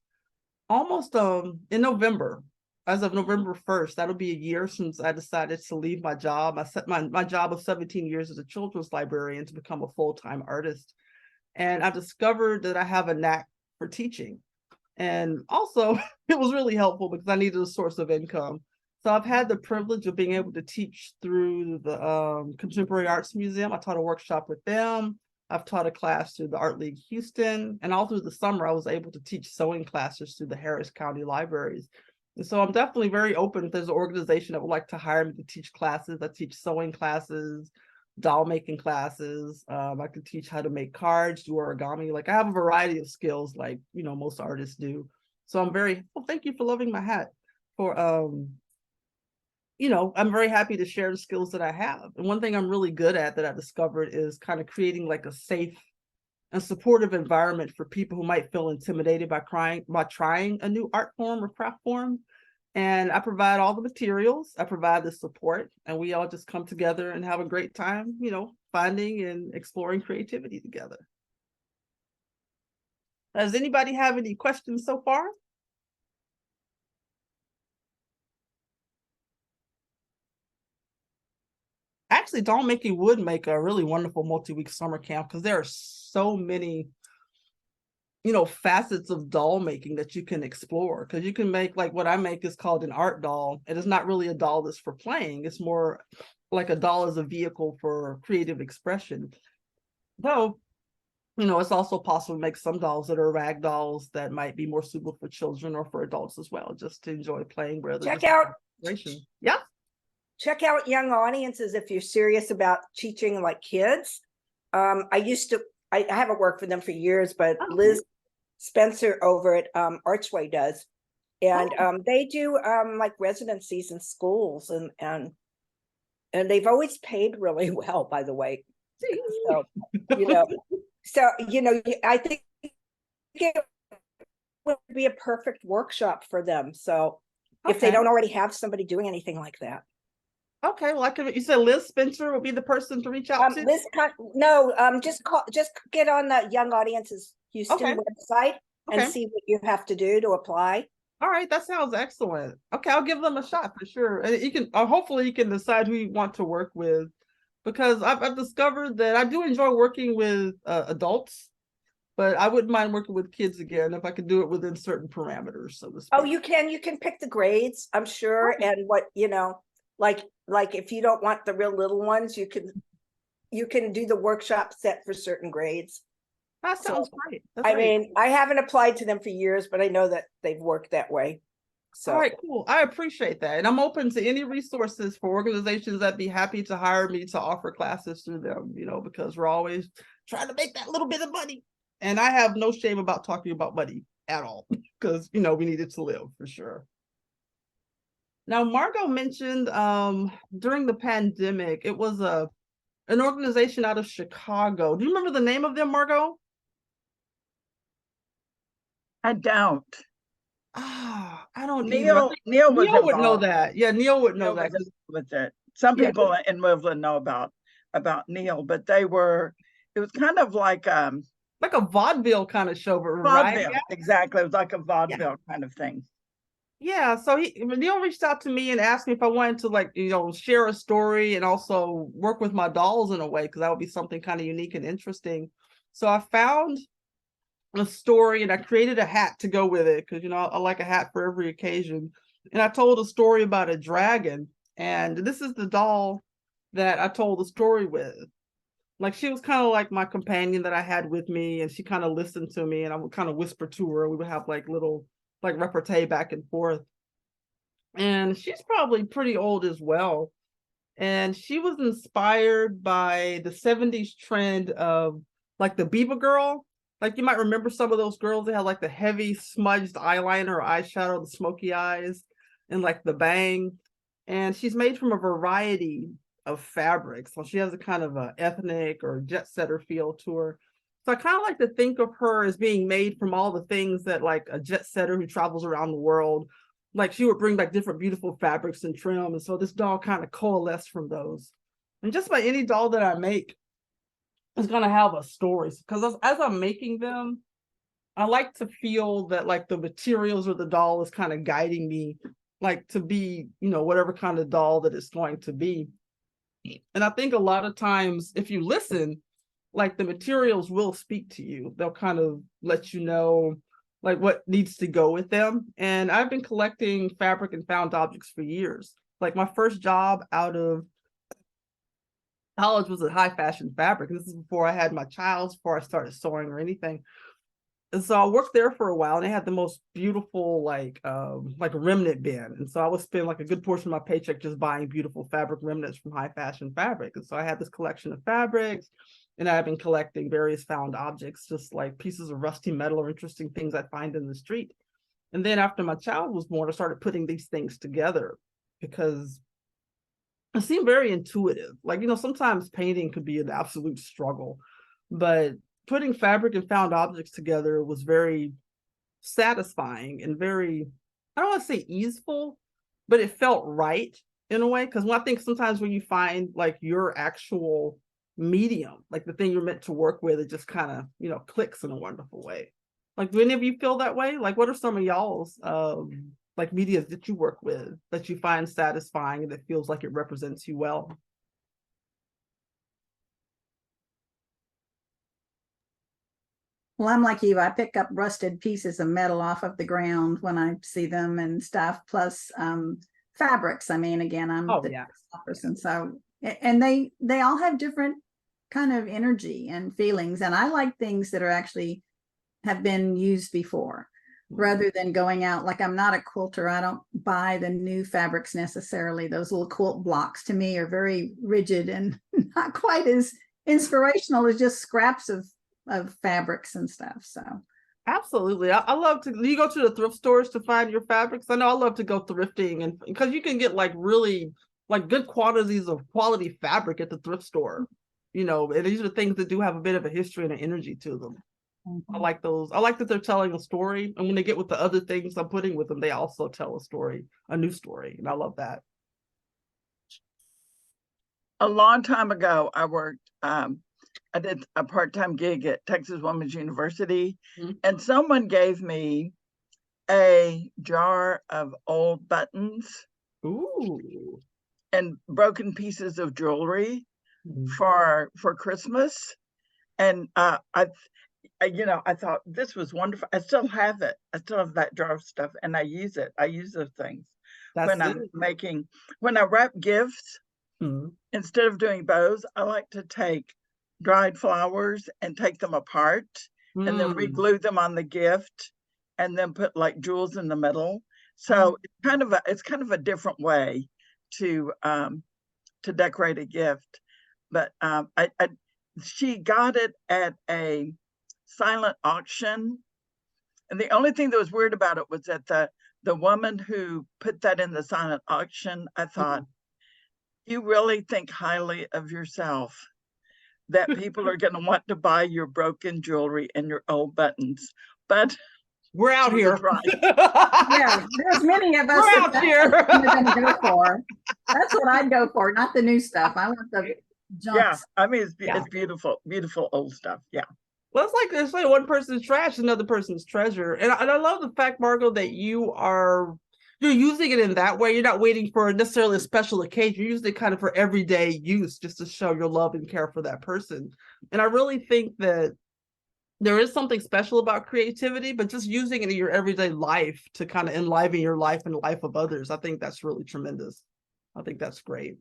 Almost in November, as of November 1st, that'll be a year since I decided to leave my job. I set my job of 17 years as a children's librarian to become a full-time artist. And I discovered that I have a knack for teaching. And also, it was really helpful because I needed a source of income. So I've had the privilege of being able to teach through the Contemporary Arts Museum. I taught a workshop with them. I've taught a class through the Art League Houston, and all through the summer, I was able to teach sewing classes through the Harris County Libraries. And so I'm definitely very open. If there's an organization that would like to hire me to teach classes, I teach sewing classes, doll making classes. I could teach how to make cards, do origami. Like I have a variety of skills, like, you know, most artists do. So I'm very, well, thank you for loving my hat. You know, I'm very happy to share the skills that I have. And one thing I'm really good at that I discovered is kind of creating like a safe and supportive environment for people who might feel intimidated by trying a new art form or craft form. And I provide all the materials, I provide the support, and we all just come together and have a great time, you know, finding and exploring creativity together. Does anybody have any questions so far? Actually, doll making would make a really wonderful multi-week summer camp because there are so many, you know, facets of doll making that you can explore. Because you can make, like what I make is called an art doll. It is not really a doll that's for playing. It's more like a doll as a vehicle for creative expression. Though, you know, it's also possible to make some dolls that are rag dolls that might be more suitable for children or for adults as well, just to enjoy playing rather than Check out. Yeah. Check out young audiences if you're serious about teaching like kids. I haven't worked for them for years, but Liz Spencer over at Archway does. And they do like residencies in schools and they've always paid really well, by the way. So, you know, I think it would be a perfect workshop for them. So if they don't already have somebody doing anything like that. Okay, well, you said Liz Spencer would be the person to reach out to? Just get on the Young Audiences Houston website and see what you have to do to apply. All right, that sounds excellent. Okay, I'll give them a shot for sure. And you can, hopefully you can decide who you want to work with, because I've discovered that I do enjoy working with adults, but I wouldn't mind working with kids again if I could do it within certain parameters, so to speak. Oh, you can pick the grades, I'm sure, and what, you know, like if you don't want the real little ones, you can do the workshop set for certain grades. That sounds great. I mean, I haven't applied to them for years, but I know that they've worked that way. So all right, cool. I appreciate that. And I'm open to any resources for organizations that'd be happy to hire me to offer classes through them, you know, because we're always trying to make that little bit of money. And I have no shame about talking about money at all, because, you know, we need it to live for sure. Now, Margot mentioned during the pandemic, it was an organization out of Chicago. Do you remember the name of them, Margot? I don't. Ah, I don't. Neil would know that. Yeah, Neil would know that. With it, some people in Movland know about Neil, but it was kind of like a vaudeville kind of show, but vaudeville, right? Exactly. It was like a vaudeville kind of thing. Yeah, so Neil reached out to me and asked me if I wanted to, like, you know, share a story and also work with my dolls in a way, because that would be something kind of unique and interesting. So I found a story and I created a hat to go with it, because, you know, I like a hat for every occasion. And I told a story about a dragon, and this is the doll that I told the story with. Like, she was kind of like my companion that I had with me, and she kind of listened to me, and I would kind of whisper to her. We would have like little repartee back and forth. And she's probably pretty old as well. And she was inspired by the 70s trend of like the Biba girl. Like, you might remember some of those girls that had like the heavy smudged eyeliner or eyeshadow, the smoky eyes, and like the bang. And she's made from a variety of fabrics. So she has a kind of a ethnic or jet setter feel to her. So I kind of like to think of her as being made from all the things that like a jet setter who travels around the world, like she would bring back different beautiful fabrics and trim. And so this doll kind of coalesced from those. And just about any doll that I make is going to have a story, because as I'm making them, I like to feel that like the materials or the doll is kind of guiding me, like to be, you know, whatever kind of doll that it's going to be. And I think a lot of times if you listen, like the materials will speak to you. They'll kind of let you know like what needs to go with them. And I've been collecting fabric and found objects for years. Like my first job out of college was a high fashion fabric. This is before I had my child, before I started sewing or anything. And so I worked there for a while, and they had the most beautiful like remnant bin. And so I would spend like a good portion of my paycheck just buying beautiful fabric remnants from high fashion fabric. And so I had this collection of fabrics, and I've been collecting various found objects, just like pieces of rusty metal or interesting things I find in the street. And then after my child was born, I started putting these things together because it seemed very intuitive. Like, you know, sometimes painting could be an absolute struggle, but putting fabric and found objects together was very satisfying and very, I don't want to say easeful, but it felt right in a way. Because when I think sometimes when you find like your actual medium, like the thing you're meant to work with, it just kind of, you know, clicks in a wonderful way. Like, do any of you feel that way? Like, what are some of y'all's like media that you work with that you find satisfying and that feels like it represents you well? Well, I'm like you. I pick up rusted pieces of metal off of the ground when I see them and stuff, plus fabrics. I mean, again, I'm the textile person. So, and they all have different kind of energy and feelings. And I like things that are actually have been used before, rather than going out. Like, I'm not a quilter. I don't buy the new fabrics necessarily. Those little quilt blocks to me are very rigid and not quite as inspirational as just scraps of fabrics and stuff. So absolutely. I love to, do you go to the thrift stores to find your fabrics? I know I love to go thrifting, and because you can get like really like good quantities of quality fabric at the thrift store, you know, and these are things that do have a bit of a history and an energy to them. I like those. I like that they're telling a story, and when they get with the other things I'm putting with them, they also tell a story, a new story, and I love that. A long time ago, I worked I did a part-time gig at Texas Women's University, and someone gave me a jar of old buttons. Ooh. And broken pieces of jewelry for Christmas. And I thought this was wonderful. I still have it. I still have that jar of stuff, and I use it. I use those things when I wrap gifts. Instead of doing bows, I like to take dried flowers and take them apart and then reglue them on the gift and then put like jewels in the middle. So it's kind of a different way to decorate a gift. But she got it at a silent auction, and the only thing that was weird about it was that the woman who put that in the silent auction, I thought, you really think highly of yourself that people are going to want to buy your broken jewelry and your old buttons. But we're out here. Right. Yeah, there's many of us we're out here. Gonna go for. That's what I'd go for, not the new stuff. I want the junk. Yeah, I mean, it's beautiful, beautiful old stuff. Yeah. Well, it's like one person's trash, another person's treasure. And I love the fact, Margot, that you're using it in that way. You're not waiting for necessarily a special occasion. You're using it kind of for everyday use, just to show your love and care for that person. And I really think that there is something special about creativity, but just using it in your everyday life to kind of enliven your life and the life of others, I think that's really tremendous. I think that's great.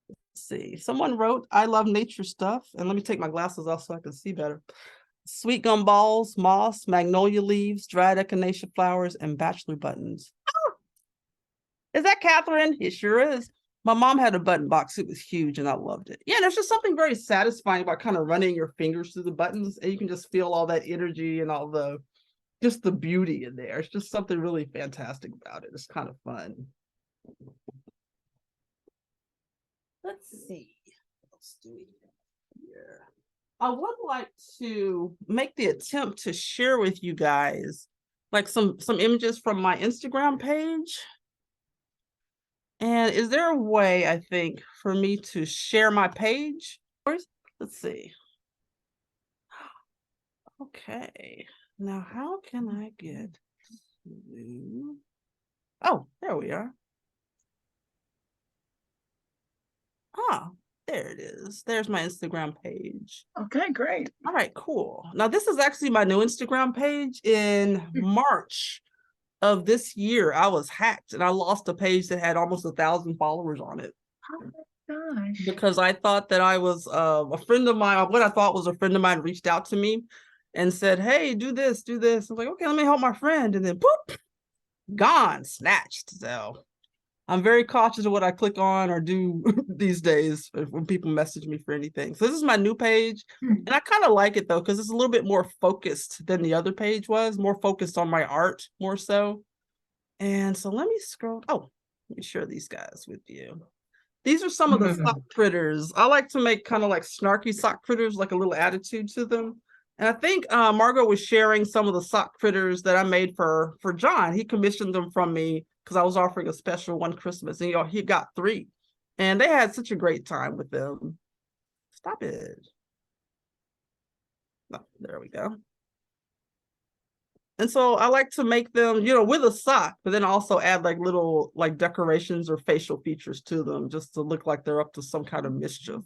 Let's see. Someone wrote, I love nature stuff. And let me take my glasses off so I can see better. Sweet gum balls, moss, magnolia leaves, dried echinacea flowers, and bachelor buttons. Oh! Is that Catherine? It sure is. My mom had a button box. It was huge and I loved it. Yeah, there's just something very satisfying about kind of running your fingers through the buttons, and you can just feel all that energy and all just the beauty in there. It's just something really fantastic about it. It's kind of fun. Let's see. What else do we have here? I would like to make the attempt to share with you guys like some images from my Instagram page. And is there a way, I think, for me to share my page? Let's see. Okay. Now, how can I get to... Oh, there we are. Ah, There it is. There's my Instagram page. Okay, great. All right, cool. Now this is actually my new Instagram page. In March of this year, I was hacked and I lost a page that had almost 1,000 followers on it. Oh my gosh. Because I thought that I was a friend of mine, what I thought was a friend of mine reached out to me and said, hey, do this, do this. I was like, okay, let me help my friend. And then boop, gone, snatched. So I'm very cautious of what I click on or do these days when people message me for anything. So this is my new page. And I kind of like it though, because it's a little bit more focused than the other page was, more focused on my art more so. And so let me scroll. Oh, let me share these guys with you. These are some of the sock critters. I like to make kind of like snarky sock critters, like a little attitude to them. And I think Margot was sharing some of the sock critters that I made for John. He commissioned them from me because I was offering a special one Christmas, and he got 3. And they had such a great time with them. Stop it. Oh, there we go. And so I like to make them, with a sock, but then also add like little like decorations or facial features to them just to look like they're up to some kind of mischief.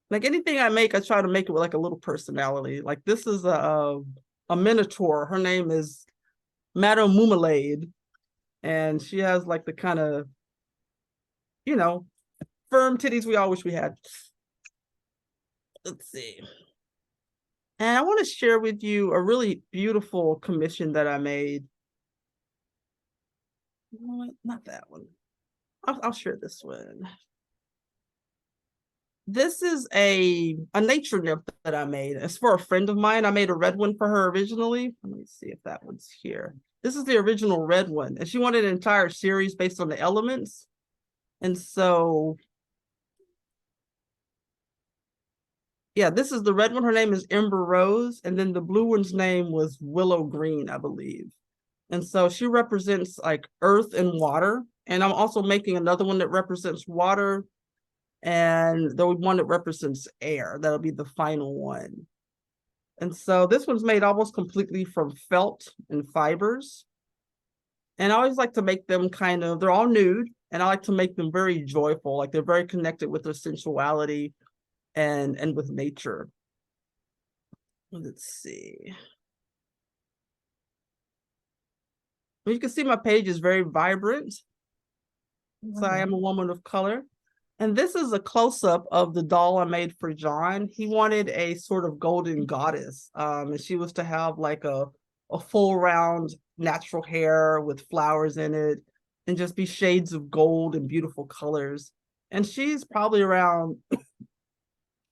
Like anything I make, I try to make it with like a little personality. Like this is a minotaur. Her name is Madame Moumalade. And she has like the kind of, firm titties we all wish we had. Let's see. And I want to share with you a really beautiful commission that I made. Not that one. I'll share this one. This is a nature nymph that I made. It's for a friend of mine. I made a red one for her originally. Let me see if that one's here. This is the original red one. And she wanted an entire series based on the elements. And so yeah, this is the red one. Her name is Ember Rose. And then the blue one's name was Willow Green, I believe. And so she represents like earth and water. And I'm also making another one that represents water. And the one that represents air. That'll be the final one. And so this one's made almost completely from felt and fibers. And I always like to make them they're all nude. And I like to make them very joyful. Like they're very connected with their sensuality. And with nature. Let's see. Well, you can see my page is very vibrant. So I am a woman of color. And this is a close-up of the doll I made for John. He wanted a sort of golden goddess. And she was to have like a full round natural hair with flowers in it and just be shades of gold and beautiful colors. And she's probably around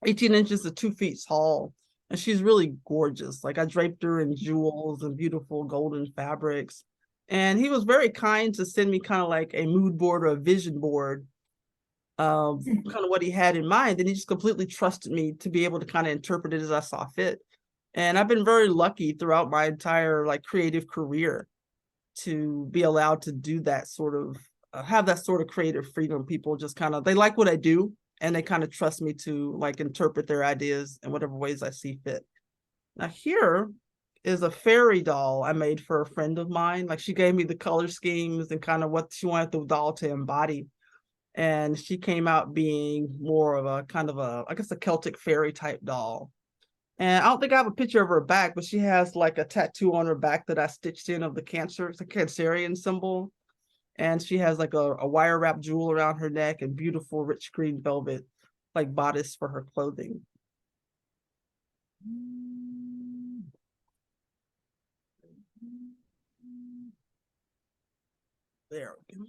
18 inches to 2 feet tall. And she's really gorgeous. Like I draped her in jewels and beautiful golden fabrics. And he was very kind to send me kind of like a mood board or a vision board of kind of what he had in mind. And he just completely trusted me to be able to kind of interpret it as I saw fit. And I've been very lucky throughout my entire like creative career to be allowed to do that sort of, have that sort of creative freedom. People just they like what I do. And they kind of trust me to like interpret their ideas in whatever ways I see fit. Now here is a fairy doll I made for a friend of mine. Like she gave me the color schemes and kind of what she wanted the doll to embody. And she came out being more of a kind of I guess a Celtic fairy type doll. And I don't think I have a picture of her back, but she has like a tattoo on her back that I stitched in of the Cancer. It's a Cancerian symbol. And she has like a wire wrap jewel around her neck and beautiful rich green velvet like bodice for her clothing. There we go.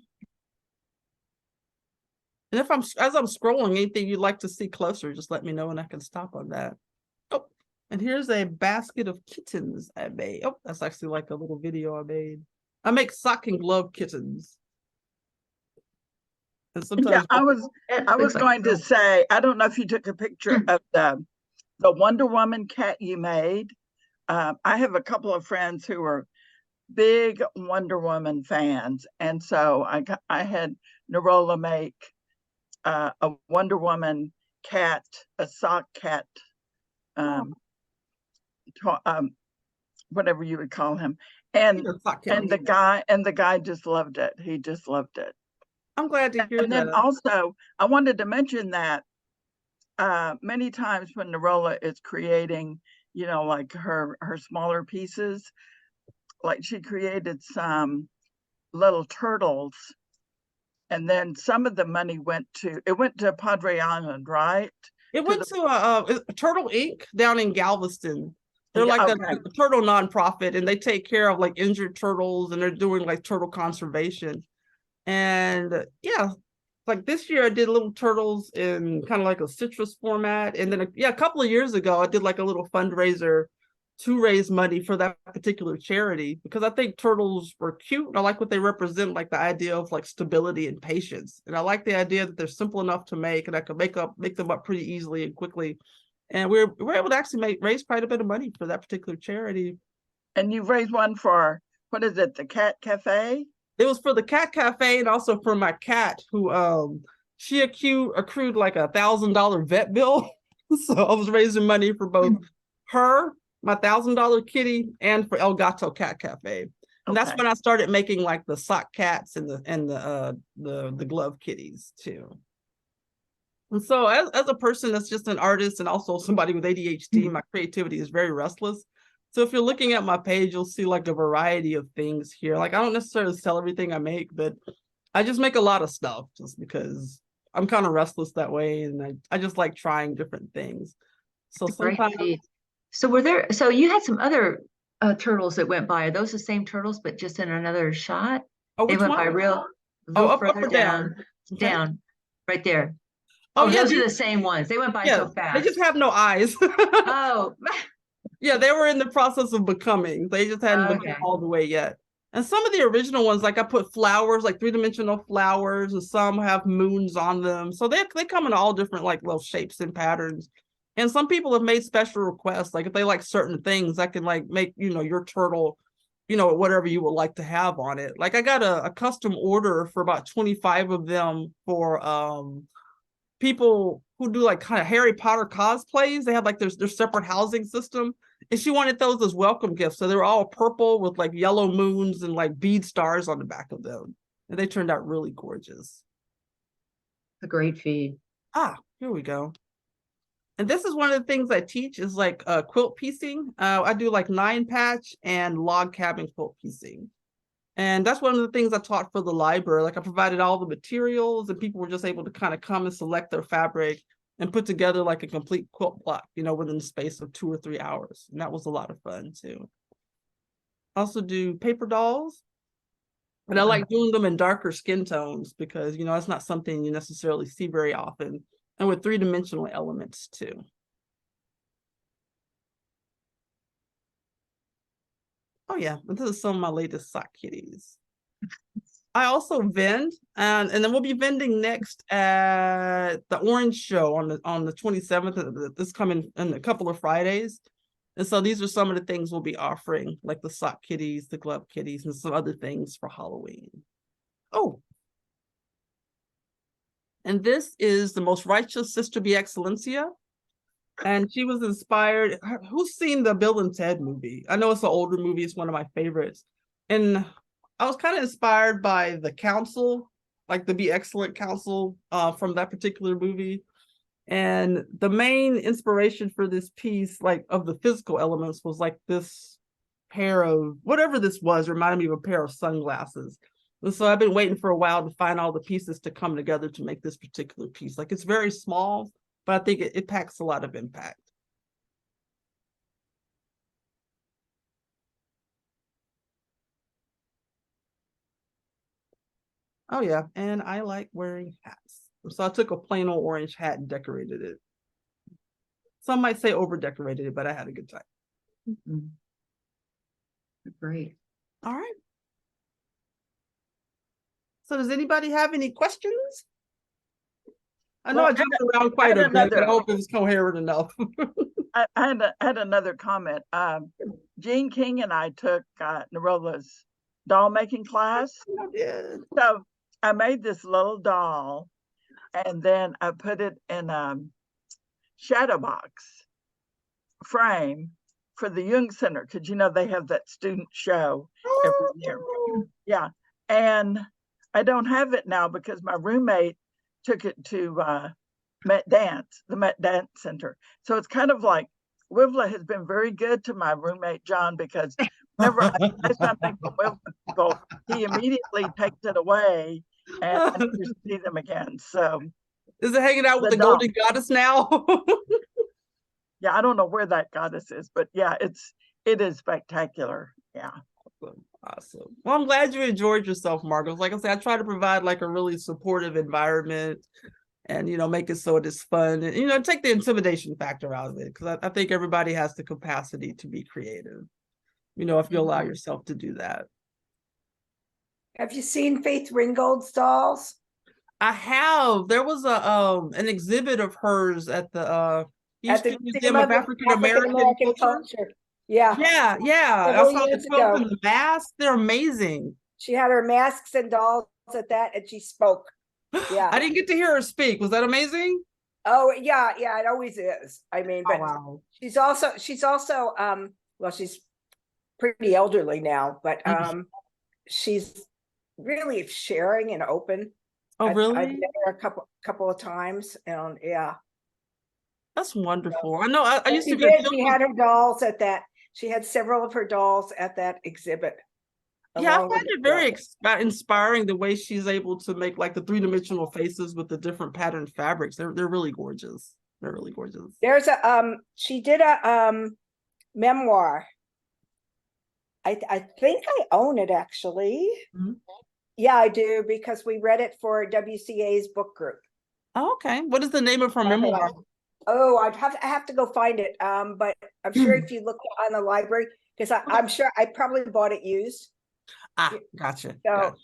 And if as I'm scrolling, anything you'd like to see closer, just let me know and I can stop on that. Oh, and here's a basket of kittens I made. Oh, that's actually like a little video I made. I make sock and glove kittens. And sometimes I was going to say, I don't know if you took a picture of the Wonder Woman cat you made. I have a couple of friends who are big Wonder Woman fans. And so I had Norola make a Wonder Woman cat, a sock cat, whatever you would call him. And the guy just loved it. He just loved it. I'm glad to hear And then that. also, I wanted to mention that many times when Norola is creating, you know, like her smaller pieces, like she created some little turtles, and then some of the money went to Padre Island, right? It went to Turtle Inc. down in Galveston. They're like Okay. a turtle nonprofit, and they take care of like injured turtles, and they're doing like turtle conservation. And yeah, like this year I did little turtles in kind of like a citrus format. And then a couple of years ago I did like a little fundraiser to raise money for that particular charity, because I think turtles were cute. I like what they represent, like the idea of like stability and patience. And I like the idea that they're simple enough to make, and I could make them up pretty easily and quickly. And we're able to actually raise quite a bit of money for that particular charity. And you've raised one for, what is it, the Cat Cafe? It was for the Cat Cafe, and also for my cat, who she accrued like $1,000 vet bill. So I was raising money for both her, my $1,000 kitty, and for El Gato Cat Cafe. And that's when I started making like the sock cats and the glove kitties too. And so as a person that's just an artist and also somebody with ADHD, my creativity is very restless. So if you're looking at my page, you'll see like a variety of things here. Like I don't necessarily sell everything I make, but I just make a lot of stuff just because I'm kind of restless that way. And I just like trying different things. So sometimes. So you had some other turtles that went by. Are those the same turtles, but just in another shot? Oh, they went one? by real up further or down? Down, right there. Oh, yeah, those are the same ones. They went by so fast. They just have no eyes. Oh. Yeah, they were in the process of becoming. They just hadn't become all the way yet. And some of the original ones, like I put flowers, like 3-dimensional flowers, and some have moons on them. So they come in all different like little shapes and patterns. And some people have made special requests, like if they like certain things, I can like make, your turtle, whatever you would like to have on it. Like I got a custom order for about 25 of them for people who do like kind of Harry Potter cosplays. They have like their separate housing system. And she wanted those as welcome gifts. So they were all purple with like yellow moons and like bead stars on the back of them. And they turned out really gorgeous. A great feed. Here we go. And this is one of the things I teach is like quilt piecing. I do like 9-patch and log cabin quilt piecing. And that's one of the things I taught for the library. Like I provided all the materials and people were just able to kind of come and select their fabric and put together like a complete quilt block, within the space of 2 or 3 hours. And that was a lot of fun too. I also do paper dolls. And I like doing them in darker skin tones because, it's not something you necessarily see very often. And with 3-dimensional elements too. Oh yeah, this is some of my latest sock kitties. I also vend, and then we'll be vending next at the Orange Show on the 27th. This coming in a couple of Fridays. And so these are some of the things we'll be offering, like the sock kitties, the glove kitties, and some other things for Halloween. Oh. And this is the Most Righteous Sister Be Excellencia. And she was inspired. Who's seen the Bill and Ted movie? I know it's an older movie. It's one of my favorites. And I was kind of inspired by the council, like the Be Excellent council from that particular movie. And the main inspiration for this piece, like of the physical elements, was like this pair of, whatever this was, reminded me of a pair of sunglasses. And so I've been waiting for a while to find all the pieces to come together to make this particular piece. Like it's very small, but I think it packs a lot of impact. Oh yeah, and I like wearing hats. So I took a plain old orange hat and decorated it. Some might say over decorated it, but I had a good time. Mm-hmm. Great. All right. So does anybody have any questions? I know I jumped around quite a bit, but I hope it was coherent enough. I had another comment. Jean King and I took Norola's doll making class. So I made this little doll and then I put it in a shadow box frame for the Jung Center because they have that student show every year. Yeah. And I don't have it now because my roommate took it to the Met Dance Center. So it's kind of like Wivla has been very good to my roommate John, because whenever I buy something from Wivla people, he immediately takes it away and I never see them again. So is it hanging out with the golden goddess now? Yeah, I don't know where that goddess is, but yeah, it is spectacular. Yeah. Awesome. Well, I'm glad you enjoyed yourself, Margaret. Like I said, I try to provide like a really supportive environment and, make it so it is fun and, take the intimidation factor out of it. Because I think everybody has the capacity to be creative, if you allow yourself to do that. Have you seen Faith Ringgold's dolls? I have. There was an exhibit of hers at the Houston Museum of African American Culture. Yeah. I saw the quilt and the mask. They're amazing. She had her masks and dolls at that, and she spoke. Yeah. I didn't get to hear her speak. Was that amazing? Oh, yeah, it always is. I mean, but wow. she's also well, she's pretty elderly now, but she's really sharing and open. Oh, really? I've met her a couple of times, and yeah. That's wonderful. I know I used to be she had her dolls at that. She had several of her dolls at that exhibit. Yeah, I find it very inspiring the way she's able to make like the three-dimensional faces with the different patterned fabrics. They're really gorgeous. They're really gorgeous. There's she did a memoir. I think I own it actually. Mm-hmm. Yeah, I do, because we read it for WCA's book group. Oh, okay. What is the name of her memoir? Oh, I have to go find it. But I'm sure if you look on the library, because I'm sure I probably bought it used. Ah, gotcha. So,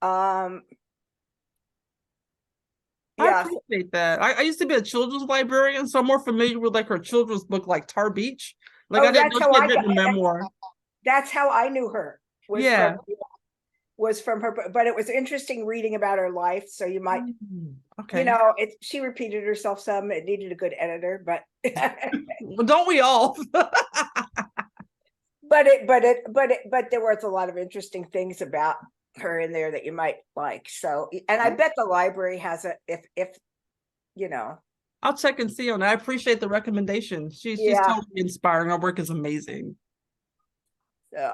I appreciate that. I used to be a children's librarian, so I'm more familiar with like her children's book, like Tar Beach. Like I didn't know she had written a memoir. That's how I knew her. Was from her, but it was interesting reading about her life. So you might, she repeated herself some. It needed a good editor, but well, don't we all? but there was a lot of interesting things about her in there that you might like. So, and I bet the library has it. If I'll check and see on it. I appreciate the recommendation. She's totally inspiring. Her work is amazing. Yeah.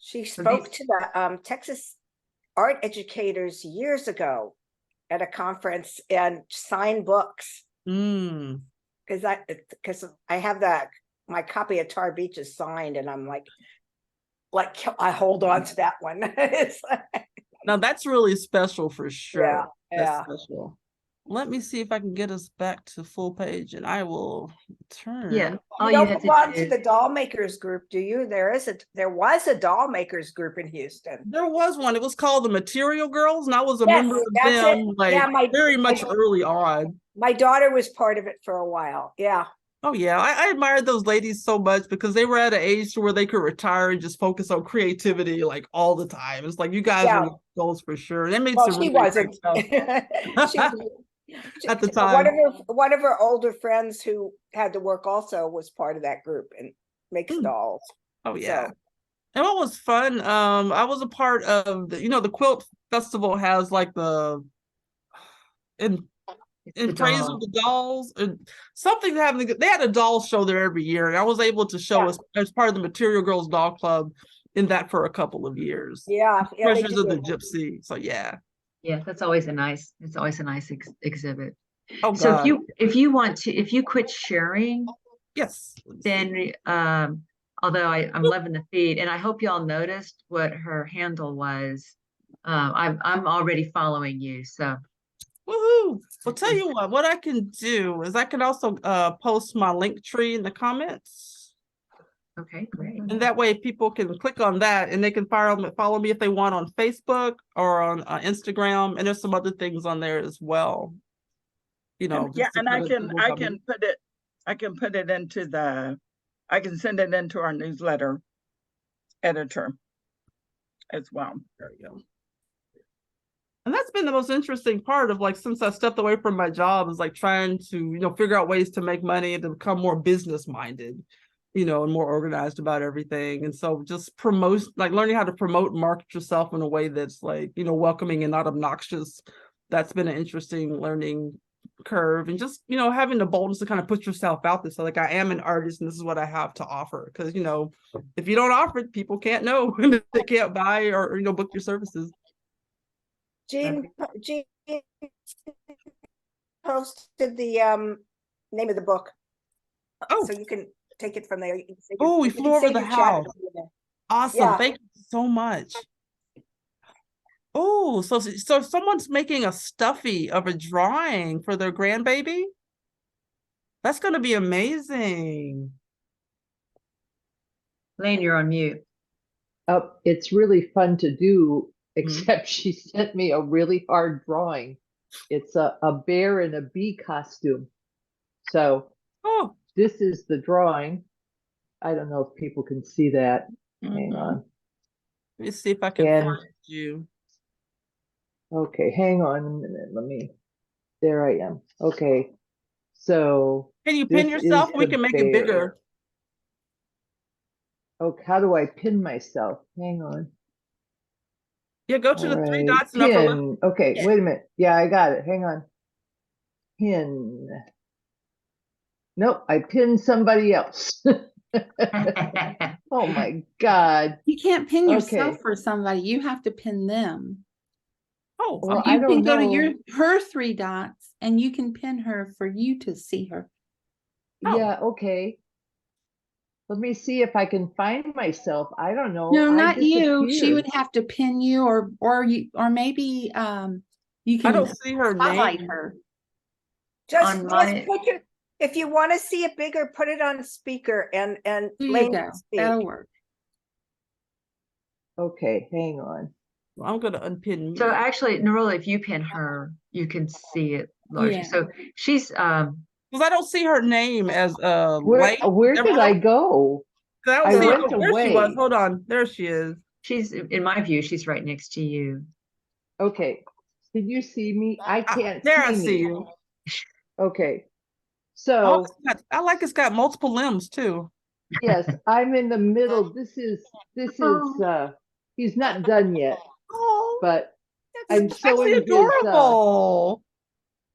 She spoke to the Texas art educators years ago at a conference and signed books. Because I have my copy of Tar Beach is signed, and I'm like I hold on to that one. Now that's really special for sure. Yeah. That's special. Let me see if I can get us back to full page, and I will turn. Yeah. You don't belong to the doll makers group, do you? There was a doll makers group in Houston. There was one. It was called the Material Girls, and I was a member of them very much early on. My daughter was part of it for a while. Yeah. Oh yeah, I admired those ladies so much because they were at an age to where they could retire and just focus on creativity like all the time. It's like you guys were goals for sure. They made some. She wasn't. At the time, one of her older friends who had to work also was part of that group and makes dolls. Oh yeah. So. And what was fun? I was a part of the quilt festival has like in praise of the dolls and something happening. They had a doll show there every year, and I was able to show as part of the Material Girls Doll Club in that for a couple of years. Treasures of the Gypsy. So yeah. Yeah, that's always a nice. It's always a nice exhibit. Oh, so if you quit sharing, yes, then although I'm loving the feed, and I hope y'all noticed what her handle was. I'm already following you, so. Woohoo! Well, tell you what I can do is I can also post my link tree in the comments. Okay, great. And that way people can click on that and they can follow me if they want on Facebook or on Instagram. And there's some other things on there as well. And I can put it into I can send it into our newsletter editor as well. There you go. And that's been the most interesting part of since I stepped away from my job is trying to, figure out ways to make money and to become more business minded. you know, and more organized about everything. And so just learning how to promote and market yourself in a way that's like, you know, welcoming and not obnoxious. That's been an interesting learning curve, and just, you know, having the boldness to kind of put yourself out there. So like, I am an artist and this is what I have to offer. Because, you know, if you don't offer it, people can't know. They can't buy or, you know, book your services. Jean posted the name of the book. Oh, so you can take it from there. Oh, we flew over the house. Awesome. Yeah. Thank you so much. Oh, so someone's making a stuffy of a drawing for their grandbaby? That's going to be amazing. Lane, you're on mute. It's really fun to do, except she sent me a really hard drawing. It's a bear in a bee costume. So this is the drawing. I don't know if people can see that. Hang on. Let me see if I can find you. Okay, hang on a minute. There I am. Okay. So can you pin yourself? We can make it bigger. Okay, how do I pin myself? Hang on. Yeah, go to the three dots and upper left. Okay, wait a minute. Yeah, I got it. Hang on. Pin. Nope, I pinned somebody else. Oh my God. You can't pin yourself for somebody. You have to pin them. Oh, well, you can go to her three dots and you can pin her for you to see her. Yeah, okay. Let me see if I can find myself. I don't know. No, not you. She would have to pin you, or maybe you can. I don't see her spotlight name. her. Just put your, if you want to see it bigger, put it on speaker and There you go. That'll work. Okay, hang on. Well, I'm gonna unpin me. So actually, Norola, if you pin her, you can see it larger. Yeah. So she's because I don't see her name as where did I go? I went away. She was. Hold on, there she is. She's, in my view, she's right next to you. Okay, did you see me? I can't there see I see me. you. Okay, so I like it's got multiple limbs too. Yes, I'm in the middle. This is he's not done yet. But I'm sewing adorable.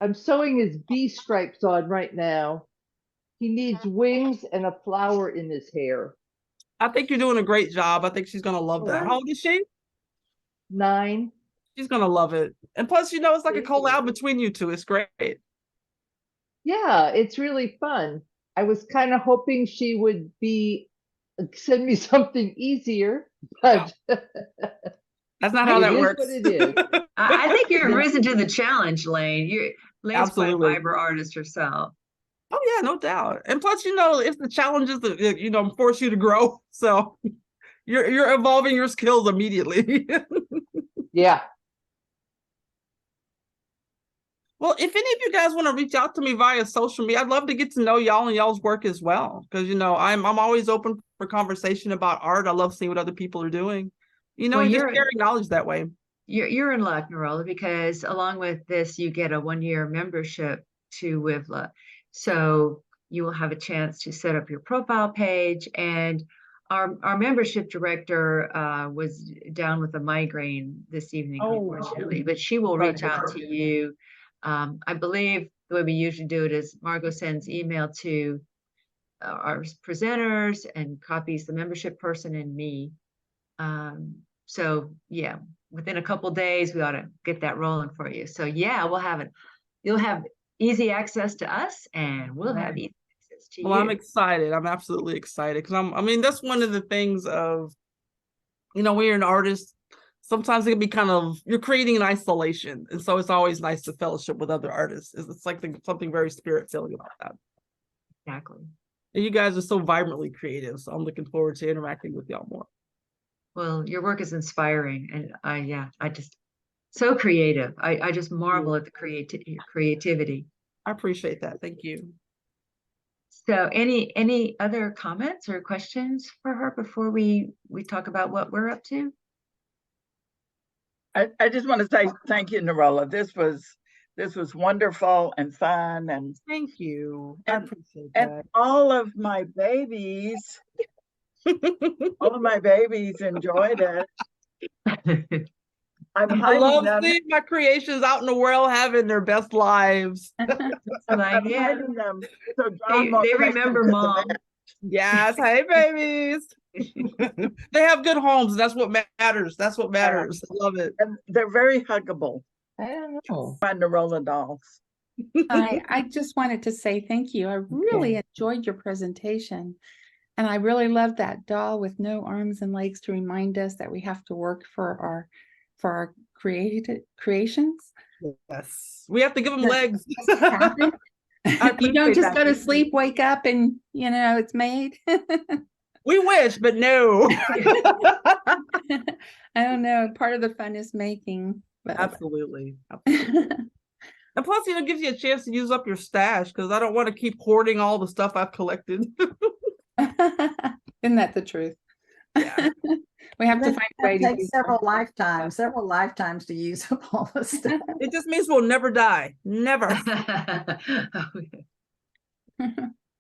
I'm sewing his bee stripes on right now. He needs wings and a flower in his hair. I think you're doing a great job. I think she's gonna love that. How old is she? 9. She's gonna love it. And plus, you know, it's like a collab between you two. It's great. Yeah, it's really fun. I was kind of hoping she would send me something easiger, but that's not how that works. What it is. I think you've risen to the challenge, Lane. Lane's quite a fiber artist herself. Oh yeah, no doubt. And plus, you know, if the challenges, you know, force you to grow, so you're evolving your skills immediately. Yeah. Well, if any of you guys want to reach out to me via social media, I'd love to get to know y'all and y'all's work as well. Because, you know, I'm always open for conversation about art. I love seeing what other people are doing. You know, and just sharing knowledge that way. You're in luck, Norola, because along with this, you get a 1-year membership to WIVLA. So you will have a chance to set up your profile page. And our membership director was down with a migraine this evening, unfortunately, but she will reach out to you. I believe the way we usually do it is Margot sends email to our presenters and copies the membership person and me. So yeah, within a couple days, we ought to get that rolling for you. So yeah, we'll have it. You'll have easy access to us and we'll have easy access to you. Well, I'm excited. I'm absolutely excited because I mean, that's one of the things of, you know, when you're an artist, sometimes it can be kind of, you're creating in isolation. And so it's always nice to fellowship with other artists. It's like something very spirit-filling about that. Exactly. And you guys are so vibrantly creative. So I'm looking forward to interacting with y'all more. Well, your work is inspiring. And I just, so creative. I just marvel at the creativity. I appreciate that. Thank you. So any other comments or questions for her before we talk about what we're up to? I just want to say thank you, Norola. This was This was wonderful and fun, and Thank you. I appreciate and that. all of my babies enjoyed it. I'm I hiding love them. seeing my creations out in the world having their best lives. I'm hiding them so John won't They take them remember to the mom. vet. Yes, hey babies. They have good homes. That's what matters. That's what matters. I love it. And they're very huggable. I don't know. My Norola dolls. I just wanted to say thank you. I really enjoyed your presentation. And I really love that doll with no arms and legs to remind us that we have to work for our creations. Yes. We have to give them legs. You don't just go to sleep, wake up, and it's made. We wish, but no. I don't know. Part of the fun is making. But... Absolutely. And plus, it gives you a chance to use up your stash because I don't want to keep hoarding all the stuff I've collected. Isn't that the truth? Yeah. We have to find a way It to takes several lifetimes to use up all the stuff. It just means we'll never die. Never.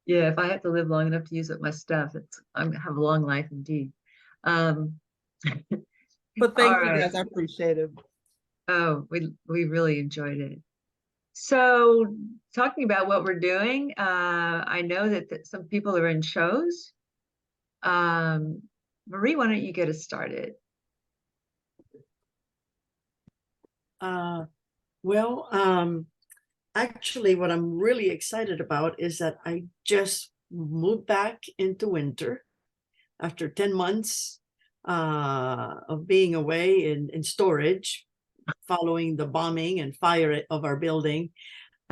Yeah, if I have to live long enough to use up my stuff, I'm gonna have a long life indeed. But thank you right. guys, I appreciate it. Oh, we really enjoyed it. So talking about what we're doing, I know that some people are in shows. Marie, why don't you get us started? Actually, what I'm really excited about is that I just moved back into winter after 10 months of being away in storage following the bombing and fire of our building.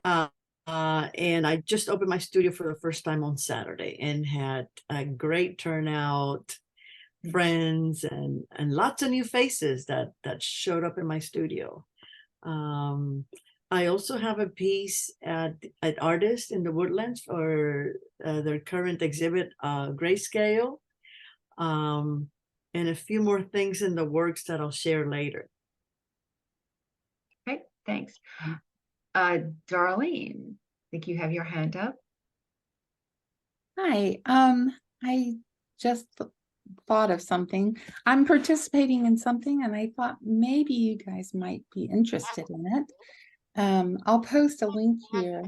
And I just opened my studio for the first time on Saturday and had a great turnout, friends and lots of new faces that showed up in my studio. I also have a piece at Artists in the Woodlands for their current exhibit, Grayscale, and a few more things in the works that I'll share later. Okay, thanks. Darlene, I think you have your hand up. Hi, I just thought of something. I'm participating in something and I thought maybe you guys might be interested in it. I'll post a link here,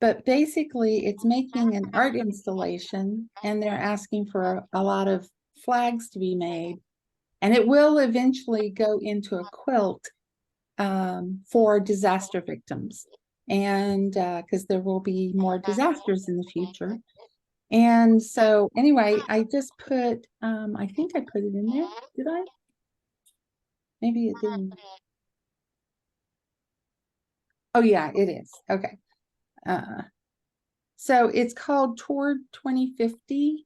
but basically it's making an art installation and they're asking for a lot of flags to be made, and it will eventually go into a quilt for disaster victims, and because there will be more disasters in the future. And so anyway, I just put, I think I put it in there. Did I? Maybe it didn't. Oh yeah, it is. Okay. So it's called Toward 2050.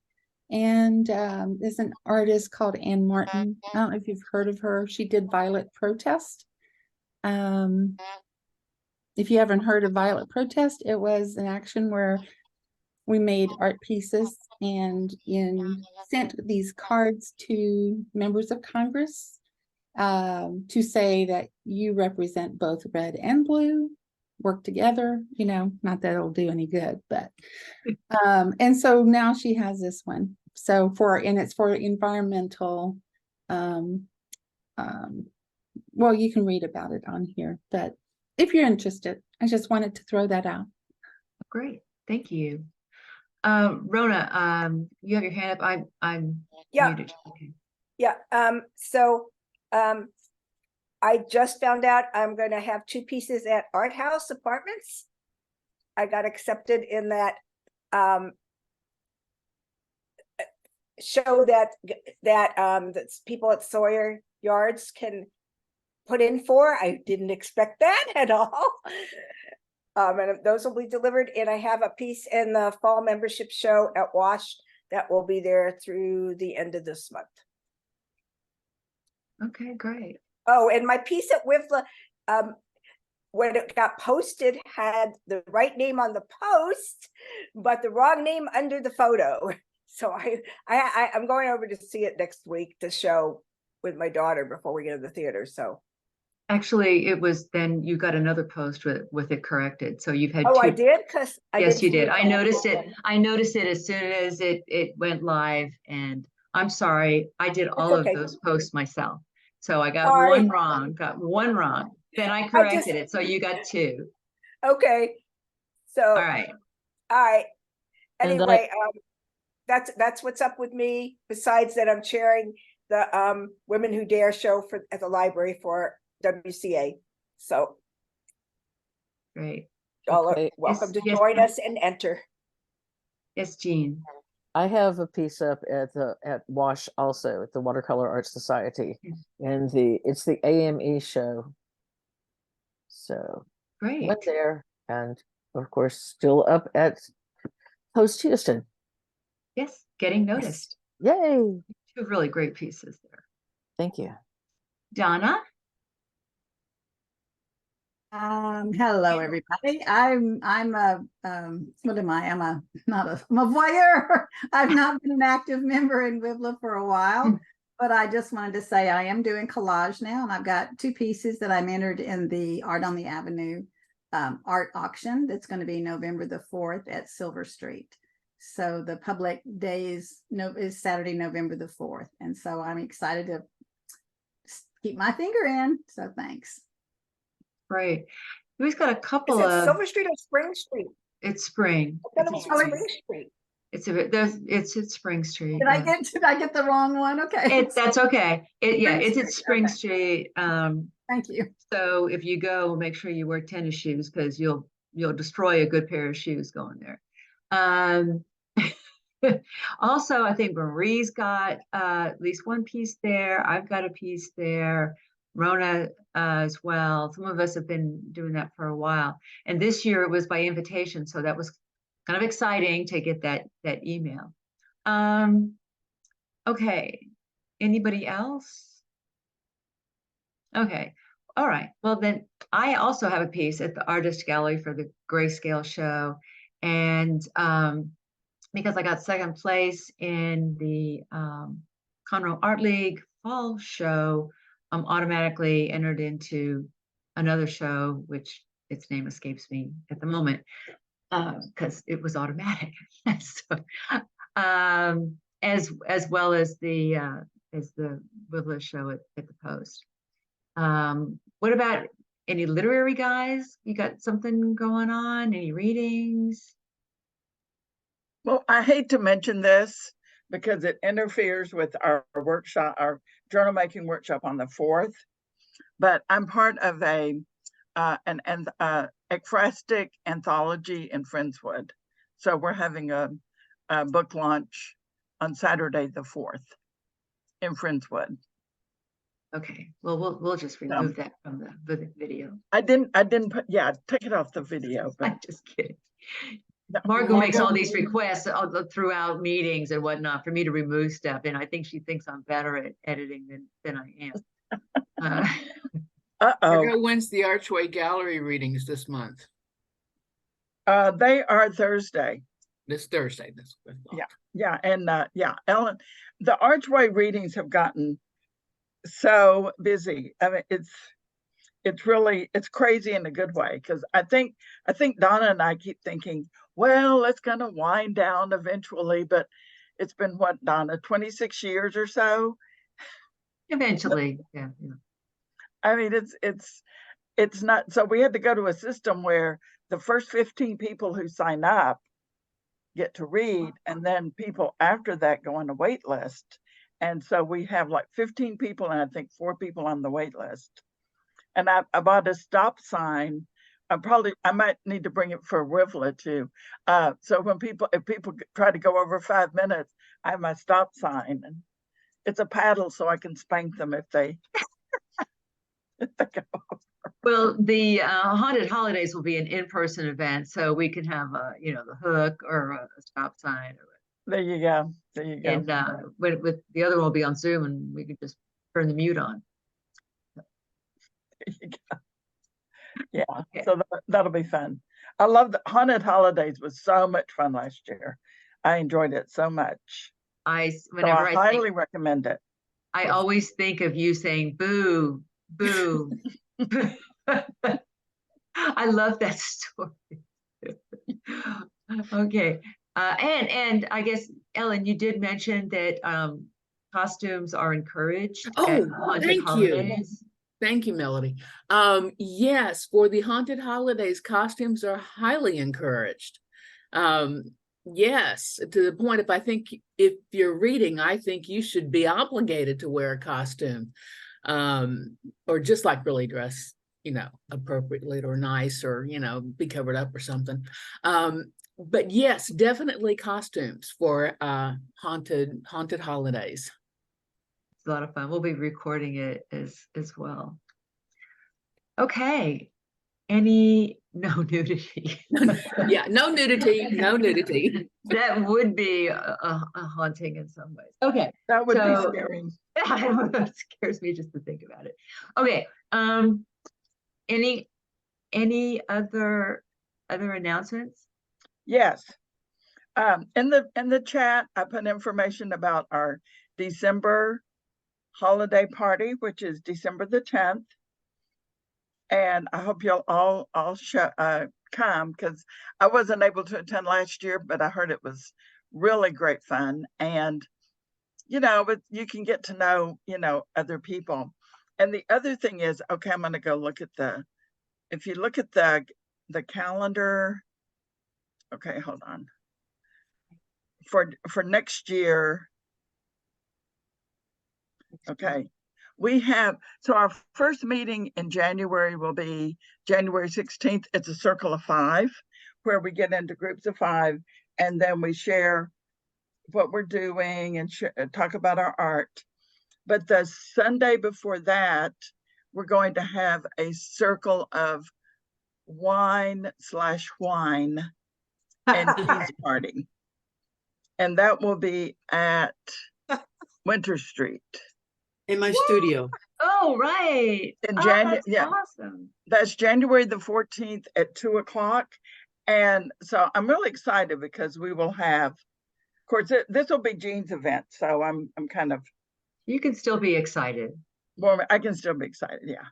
And there's an artist called Anne Martin. I don't know if you've heard of her. She did Violet Protest. If you haven't heard of Violet Protest, it was an action where we made art pieces and sent these cards to members of Congress to say that you represent both red and blue, work together, not that it'll do any good, but and so now she has this one. So it's for environmental, well, you can read about it on here, but if you're interested, I just wanted to throw that out. Great, thank you. Rona, you have your hand up. I'm muted. Okay. Yeah. I just found out I'm going to have 2 pieces at Art House Apartments. I got accepted in that show that people at Sawyer Yards can put in for. I didn't expect that at all. And those will be delivered. And I have a piece in the fall membership show at Wash that will be there through the end of this month. Okay, great. Oh, and my piece at WIFLA, when it got posted, had the right name on the post, but the wrong name under the photo. So I'm going over to see it next week to show with my daughter before we go to the theater. So Actually, it was then you got another post with it corrected. So you've had Oh, two. I did? Because I Yes, didn't you see did. it I on noticed it. LinkedIn. I noticed it as soon as it went live. And I'm sorry, I did It's all of okay. those posts myself. So I got Sorry. one wrong, Then I just- corrected it. So you got two. Okay. So, All right. all right. And Anyway, that's what's up with me. Besides that, I'm chairing the Women Who Dare show at the library for WCA. So Great. y'all are Okay. welcome to Yes, join us and enter. Yes, Jean. I have a piece up at WASH also at the Watercolor Art Society, and it's the AME show. So Great. went there, and of course still up at Post Houston. Yes, getting noticed. Yay! Two really great pieces there. Thank you. Donna. Hello everybody. I'm a what am I? I'm a voyeur. I've not been an active member in WIBLA for a while, but I just wanted to say I am doing collage now, and I've got two pieces that I'm entered in the Art on the Avenue art auction that's going to be November the 4th at Silver Street. So the public day is Saturday, November the 4th. And so I'm excited to keep my finger in. So thanks. Right. We've got a couple Is it of Silver Street or Spring Street? It's Spring. I thought it was Spring Street. It's at Spring Street. Did I get the wrong one? Okay. That's okay. It's at Spring Okay. Street. Thank you. So if you go, make sure you wear tennis shoes because you'll destroy a good pair of shoes going there. Also, I think Marie's got at least one piece there. I've got a piece there. Rona as well. Some of us have been doing that for a while. And this year it was by invitation. So that was kind of exciting to get that email. Okay. Anybody else? Okay. All right. Well, then I also have a piece at the Artist Gallery for the Grayscale show. And because I got second place in the Conroe Art League fall show, I'm automatically entered into another show, which its name escapes me at the moment because it was automatic. So, as well as the WIBLA show at the Post. What about any literary guys? You got something going on? Any readings? Well, I hate to mention this because it interferes with our workshop, our journal making workshop on the 4th, but I'm part of an ekphrastic anthology in Friendswood. So we're having a book launch on Saturday the 4th in Friendswood. Okay, well, we'll just remove that from the video. I didn't put, take it off the video. But I'm just kidding. Margot makes all these requests throughout meetings and whatnot for me to remove stuff, and I think she thinks I'm better at editing than I am. Margot, when's the Archway Gallery readings this month? They are Thursday. This Thursday. Ellen, the Archway readings have gotten so busy. I mean, it's crazy in a good way, because I think Donna and I keep thinking, well, it's gonna wind down eventually, but it's been what, Donna, 26 years or so? Eventually, yeah. I mean, it's not, so we had to go to a system where the first 15 people who sign up get to read, and then people after that go on a wait list. And so we have like 15 people, and I think 4 people on the wait list. And I bought a stop sign. I might need to bring it for WIBLA too. So if people try to go over 5 minutes, I have my stop sign, and it's a paddle so I can spank them if they, go over. Well, the Haunted Holidays will be an in-person event, so we can have the hook or a stop sign. There you go. And with the other one will be on Zoom, and we can just turn the mute on. There you go. Yeah, okay. So that'll be fun. I love the Haunted Holidays. Was so much fun last year. I enjoyed it so much. I highly recommend it. I always think of you saying boo, boo, I love that story. Okay. And I guess, Ellen, you did mention that costumes are encouraged at Oh, haunted thank you. holidays. Thank you, Melody. Yes, for the haunted holidays, costumes are highly encouraged. Yes, to the point, if you're reading, I think you should be obligated to wear a costume, or just like really dress, appropriately or nice, or, be covered up or something. But yes, definitely costumes for haunted holidays. It's a lot of fun. We'll be recording it as well. Okay. No nudity. Yeah, no nudity, no nudity. That would be a haunting in some ways. Okay. That would be scary. It scares me just to think about it. Okay. Any other announcements? Yes. In the chat, I put information about our December holiday party, which is December the 10th. And I hope you'll all come, because I wasn't able to attend last year, but I heard it was really great fun. And, you can get to know, other people. And the other thing is, okay, I'm going to go look at if you look at the calendar, okay, hold on. For next year, okay. So our first meeting in January will be January 16th. It's a circle of 5 where we get into groups of 5, and then we share what we're doing and talk about our art. But the Sunday before that, we're going to have a circle of wine and cheese party. And that will be at Winter Street. In my studio. Oh, right. In That's awesome. That's January the 14th at 2:00. And so I'm really excited because we will have, of course, this will be Jean's event. So I'm kind of. You can still be excited. Well, I can still be excited, yeah.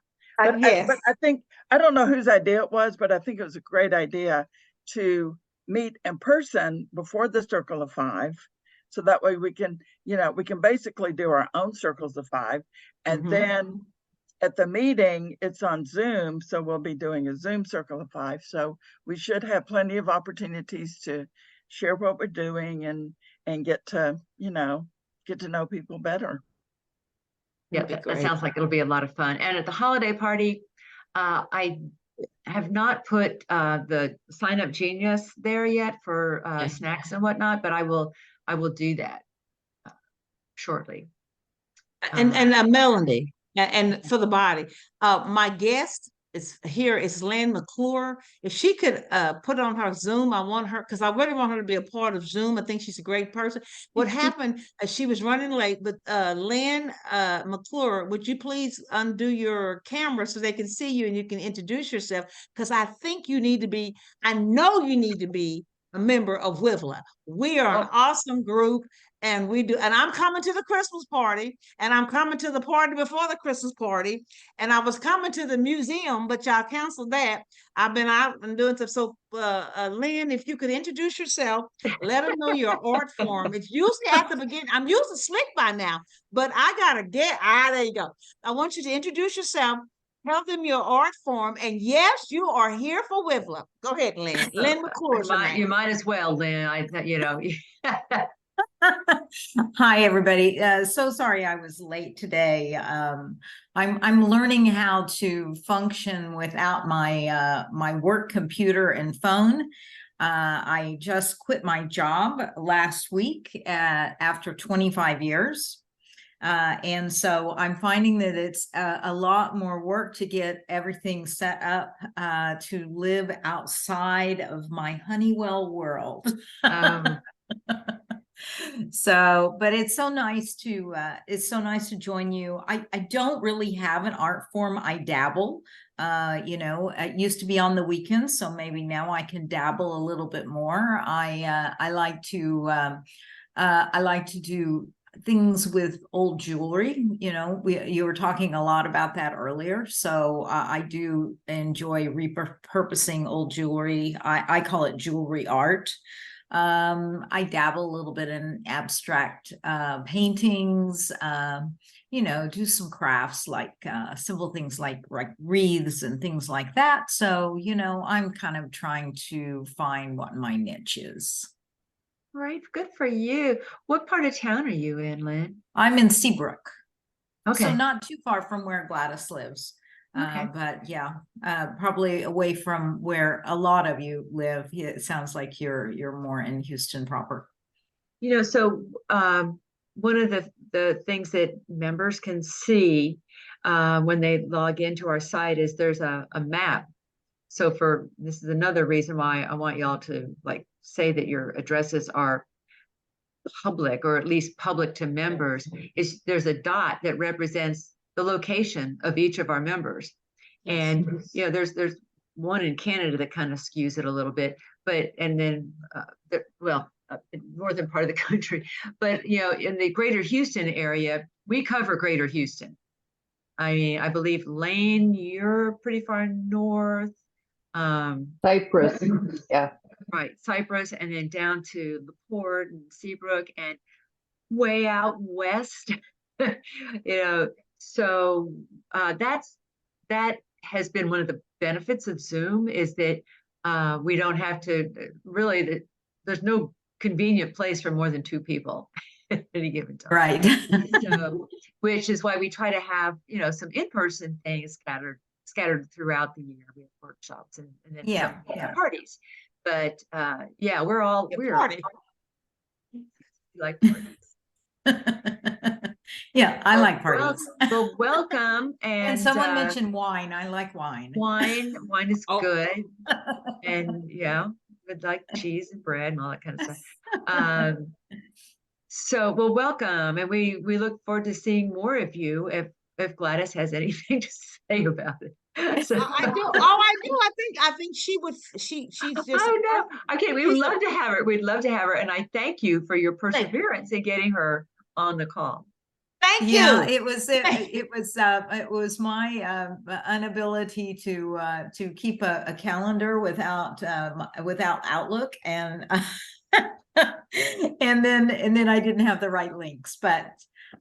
Yes. But I think, I don't know whose idea it was, but I think it was a great idea to meet in person before the circle of 5. So that way we can basically do our own circles of 5. And then at the meeting, it's on Zoom. So we'll be doing a Zoom circle of 5. So we should have plenty of opportunities to share what we're doing and get to know people better. Yeah, that sounds like it'll be a lot of fun. And at the holiday party, I have not put the Sign Up Genius there yet for snacks and whatnot, but I will do that shortly. And Melanie, and for the body, my guest is Lynn McClure. If she could put on her Zoom, I want her, because I really want her to be a part of Zoom. I think she's a great person. What happened, she was running late, but Lynn McClure, would you please undo your camera so they can see you and you can introduce yourself? Because I think I know you need to be a member of WIVLA. We are an awesome group. And I'm coming to the Christmas party, and I'm coming to the party before the Christmas party, and I was coming to the museum, but y'all canceled that. I've been out and doing stuff. So, Lynn, if you could introduce yourself, let them know your art form. It's usually at the beginning. I'm usually slick by now, but I gotta there you go. I want you to introduce yourself. Tell them your art form, and yes, you are here for WIVLA. Go ahead, Lynn. Lynn McClure. You might as well, Lynn. Hi, everybody. So sorry I was late today. I'm learning how to function without my work computer and phone. I just quit my job last week after 25 years. And so I'm finding that it's a lot more work to get everything set up to live outside of my Honeywell world. So, but it's so nice to join you. I don't really have an art form. I dabble, it used to be on the weekends, so maybe now I can dabble a little bit more. I like to do things with old jewelry. You know, you were talking a lot about that earlier. So I do enjoy repurposing old jewelry. I call it jewelry art. I dabble a little bit in abstract paintings, you know, do some crafts like simple things like wreaths and things like that. So, you know, I'm kind of trying to find what my niche is. Right, good for you. What part of town are you in, Lynn? I'm in Seabrook. Okay. So not too far from where Gladys lives. Okay. But yeah, probably away from where a lot of you live. It sounds like you're more in Houston proper. You know, so one of the things that members can see when they log into our site is there's a map. So this is another reason why I want y'all to like say that your addresses are public, or at least public to members. Is there's a dot that represents the location of each of our members. Yes. And you know, there's one in Canada that kind of skews it a little bit, but and then northern part of the country, but you know, in the greater Houston area, we cover greater Houston. I mean, I believe Lane, you're pretty far north. Cypress, yeah. Right, Cypress, and then down to LaPorte and Seabrook and way out west. You know, so that has been one of the benefits of Zoom, is that we don't have to really, there's no convenient place for more than 2 people at any given time. Right. So, which is why we try to have, you know, some in-person things scattered throughout the year. We have workshops and then some parties. But yeah, we're party. Like parties. Yeah, I like parties. Well, welcome. And someone mentioned wine. I like wine. Wine is good. And yeah, with like cheese and bread and all that kind of stuff. So, well, welcome, and we look forward to seeing more of you if Gladys has anything to say about it. So, I do. I think she would. She's just. Oh no. Okay, we would love to have her. We'd love to have her, and I thank you for your perseverance in getting her on the call. Thank you. Yeah, it was my inability to keep a calendar without Outlook, and and then I didn't have the right links, but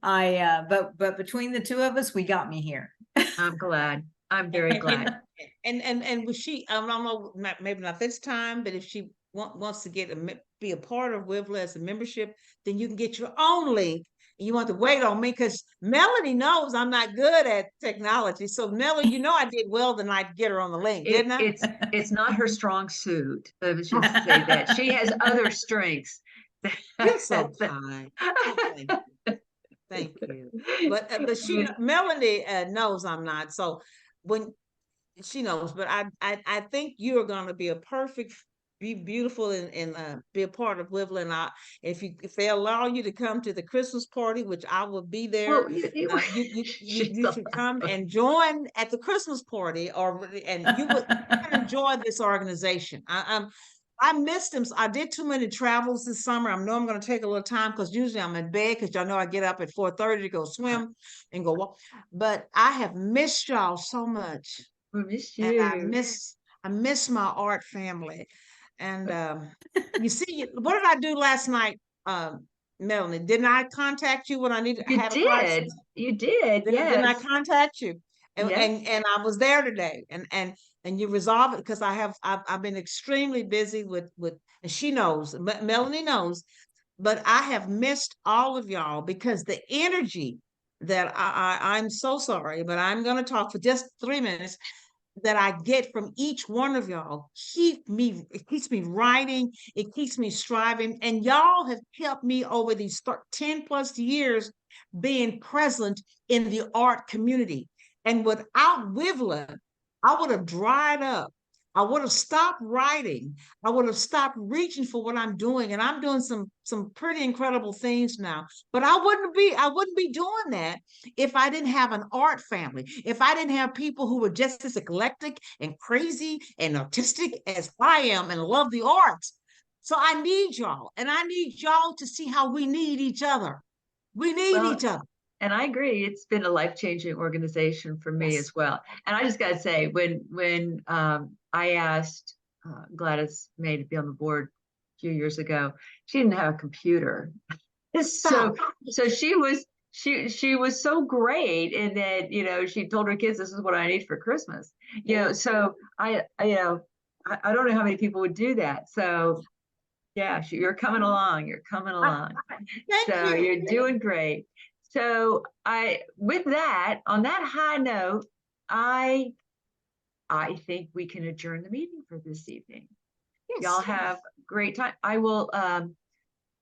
but between the 2 of us, we got me here. I'm glad. I'm very glad. And was she, I don't know, maybe not this time, but if she wants to be a part of WIVLA as a membership, then you can get your own link. You want to wait on me, because Melanie knows I'm not good at technology. So Melanie, you know, I did well the night to get her on the link, didn't I? It's not her strong suit. I should say that. She has other strengths. You're so kind. Thank you. But Melanie knows I'm not. So when she knows, but I think you're going to be be beautiful and be a part of WIVLA. And if they allow you to come to the Christmas party, which I will be there, well, you should come and join at the Christmas party, and you would enjoy this organization. I missed them. I did too many travels this summer. I know I'm going to take a little time, because usually I'm in bed, because y'all know I get up at 4:30 to go swim and go walk. But I have missed y'all so much. We miss you. And I miss my art family. And you see, what did I do last night, Melanie? Didn't I contact you when I needed to have a crisis? You did. Didn't I contact you? And, Yes. and I was there today, and you resolve it, because I've been extremely busy with and she knows, Melanie knows, but I have missed all of y'all, because the energy that I'm so sorry, but I'm going to talk for just 3 minutes, that I get from each one of y'all it keeps me writing, it keeps me striving, and y'all have helped me over these 10 plus years being present in the art community. And without WIVLA, I would have dried up. I would have stopped writing. I would have stopped reaching for what I'm doing. And I'm doing some pretty incredible things now. But I wouldn't be doing that if I didn't have an art family. If I didn't have people who were just as eclectic and crazy and artistic as I am and love the arts. So I need y'all, and I need y'all to see how we need each other. We need Well, each other. And I agree, it's been a life-changing organization for me as well. And I just got to say, when I asked Gladys May to be on the board a few years ago, she didn't have a computer. So she was so great in that, you know, she told her kids, this is what I need for Christmas. You know, so I don't know how many people would do that. So yeah, you're coming along. You're coming along. So you're doing great. So with that, on that high note, I think we can adjourn the meeting for this evening. Yes. Y'all have a great time. I will have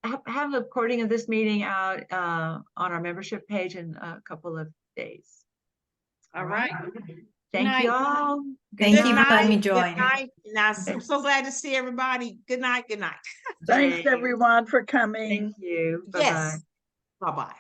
a recording of this meeting out on our membership page in a couple of days. All right. Thank you all. Thank you for letting me Good join. night. Now, I'm so glad to see everybody. Good night. Good night. Thanks everyone for coming. Thank you. Bye-bye. Yes. Bye-bye.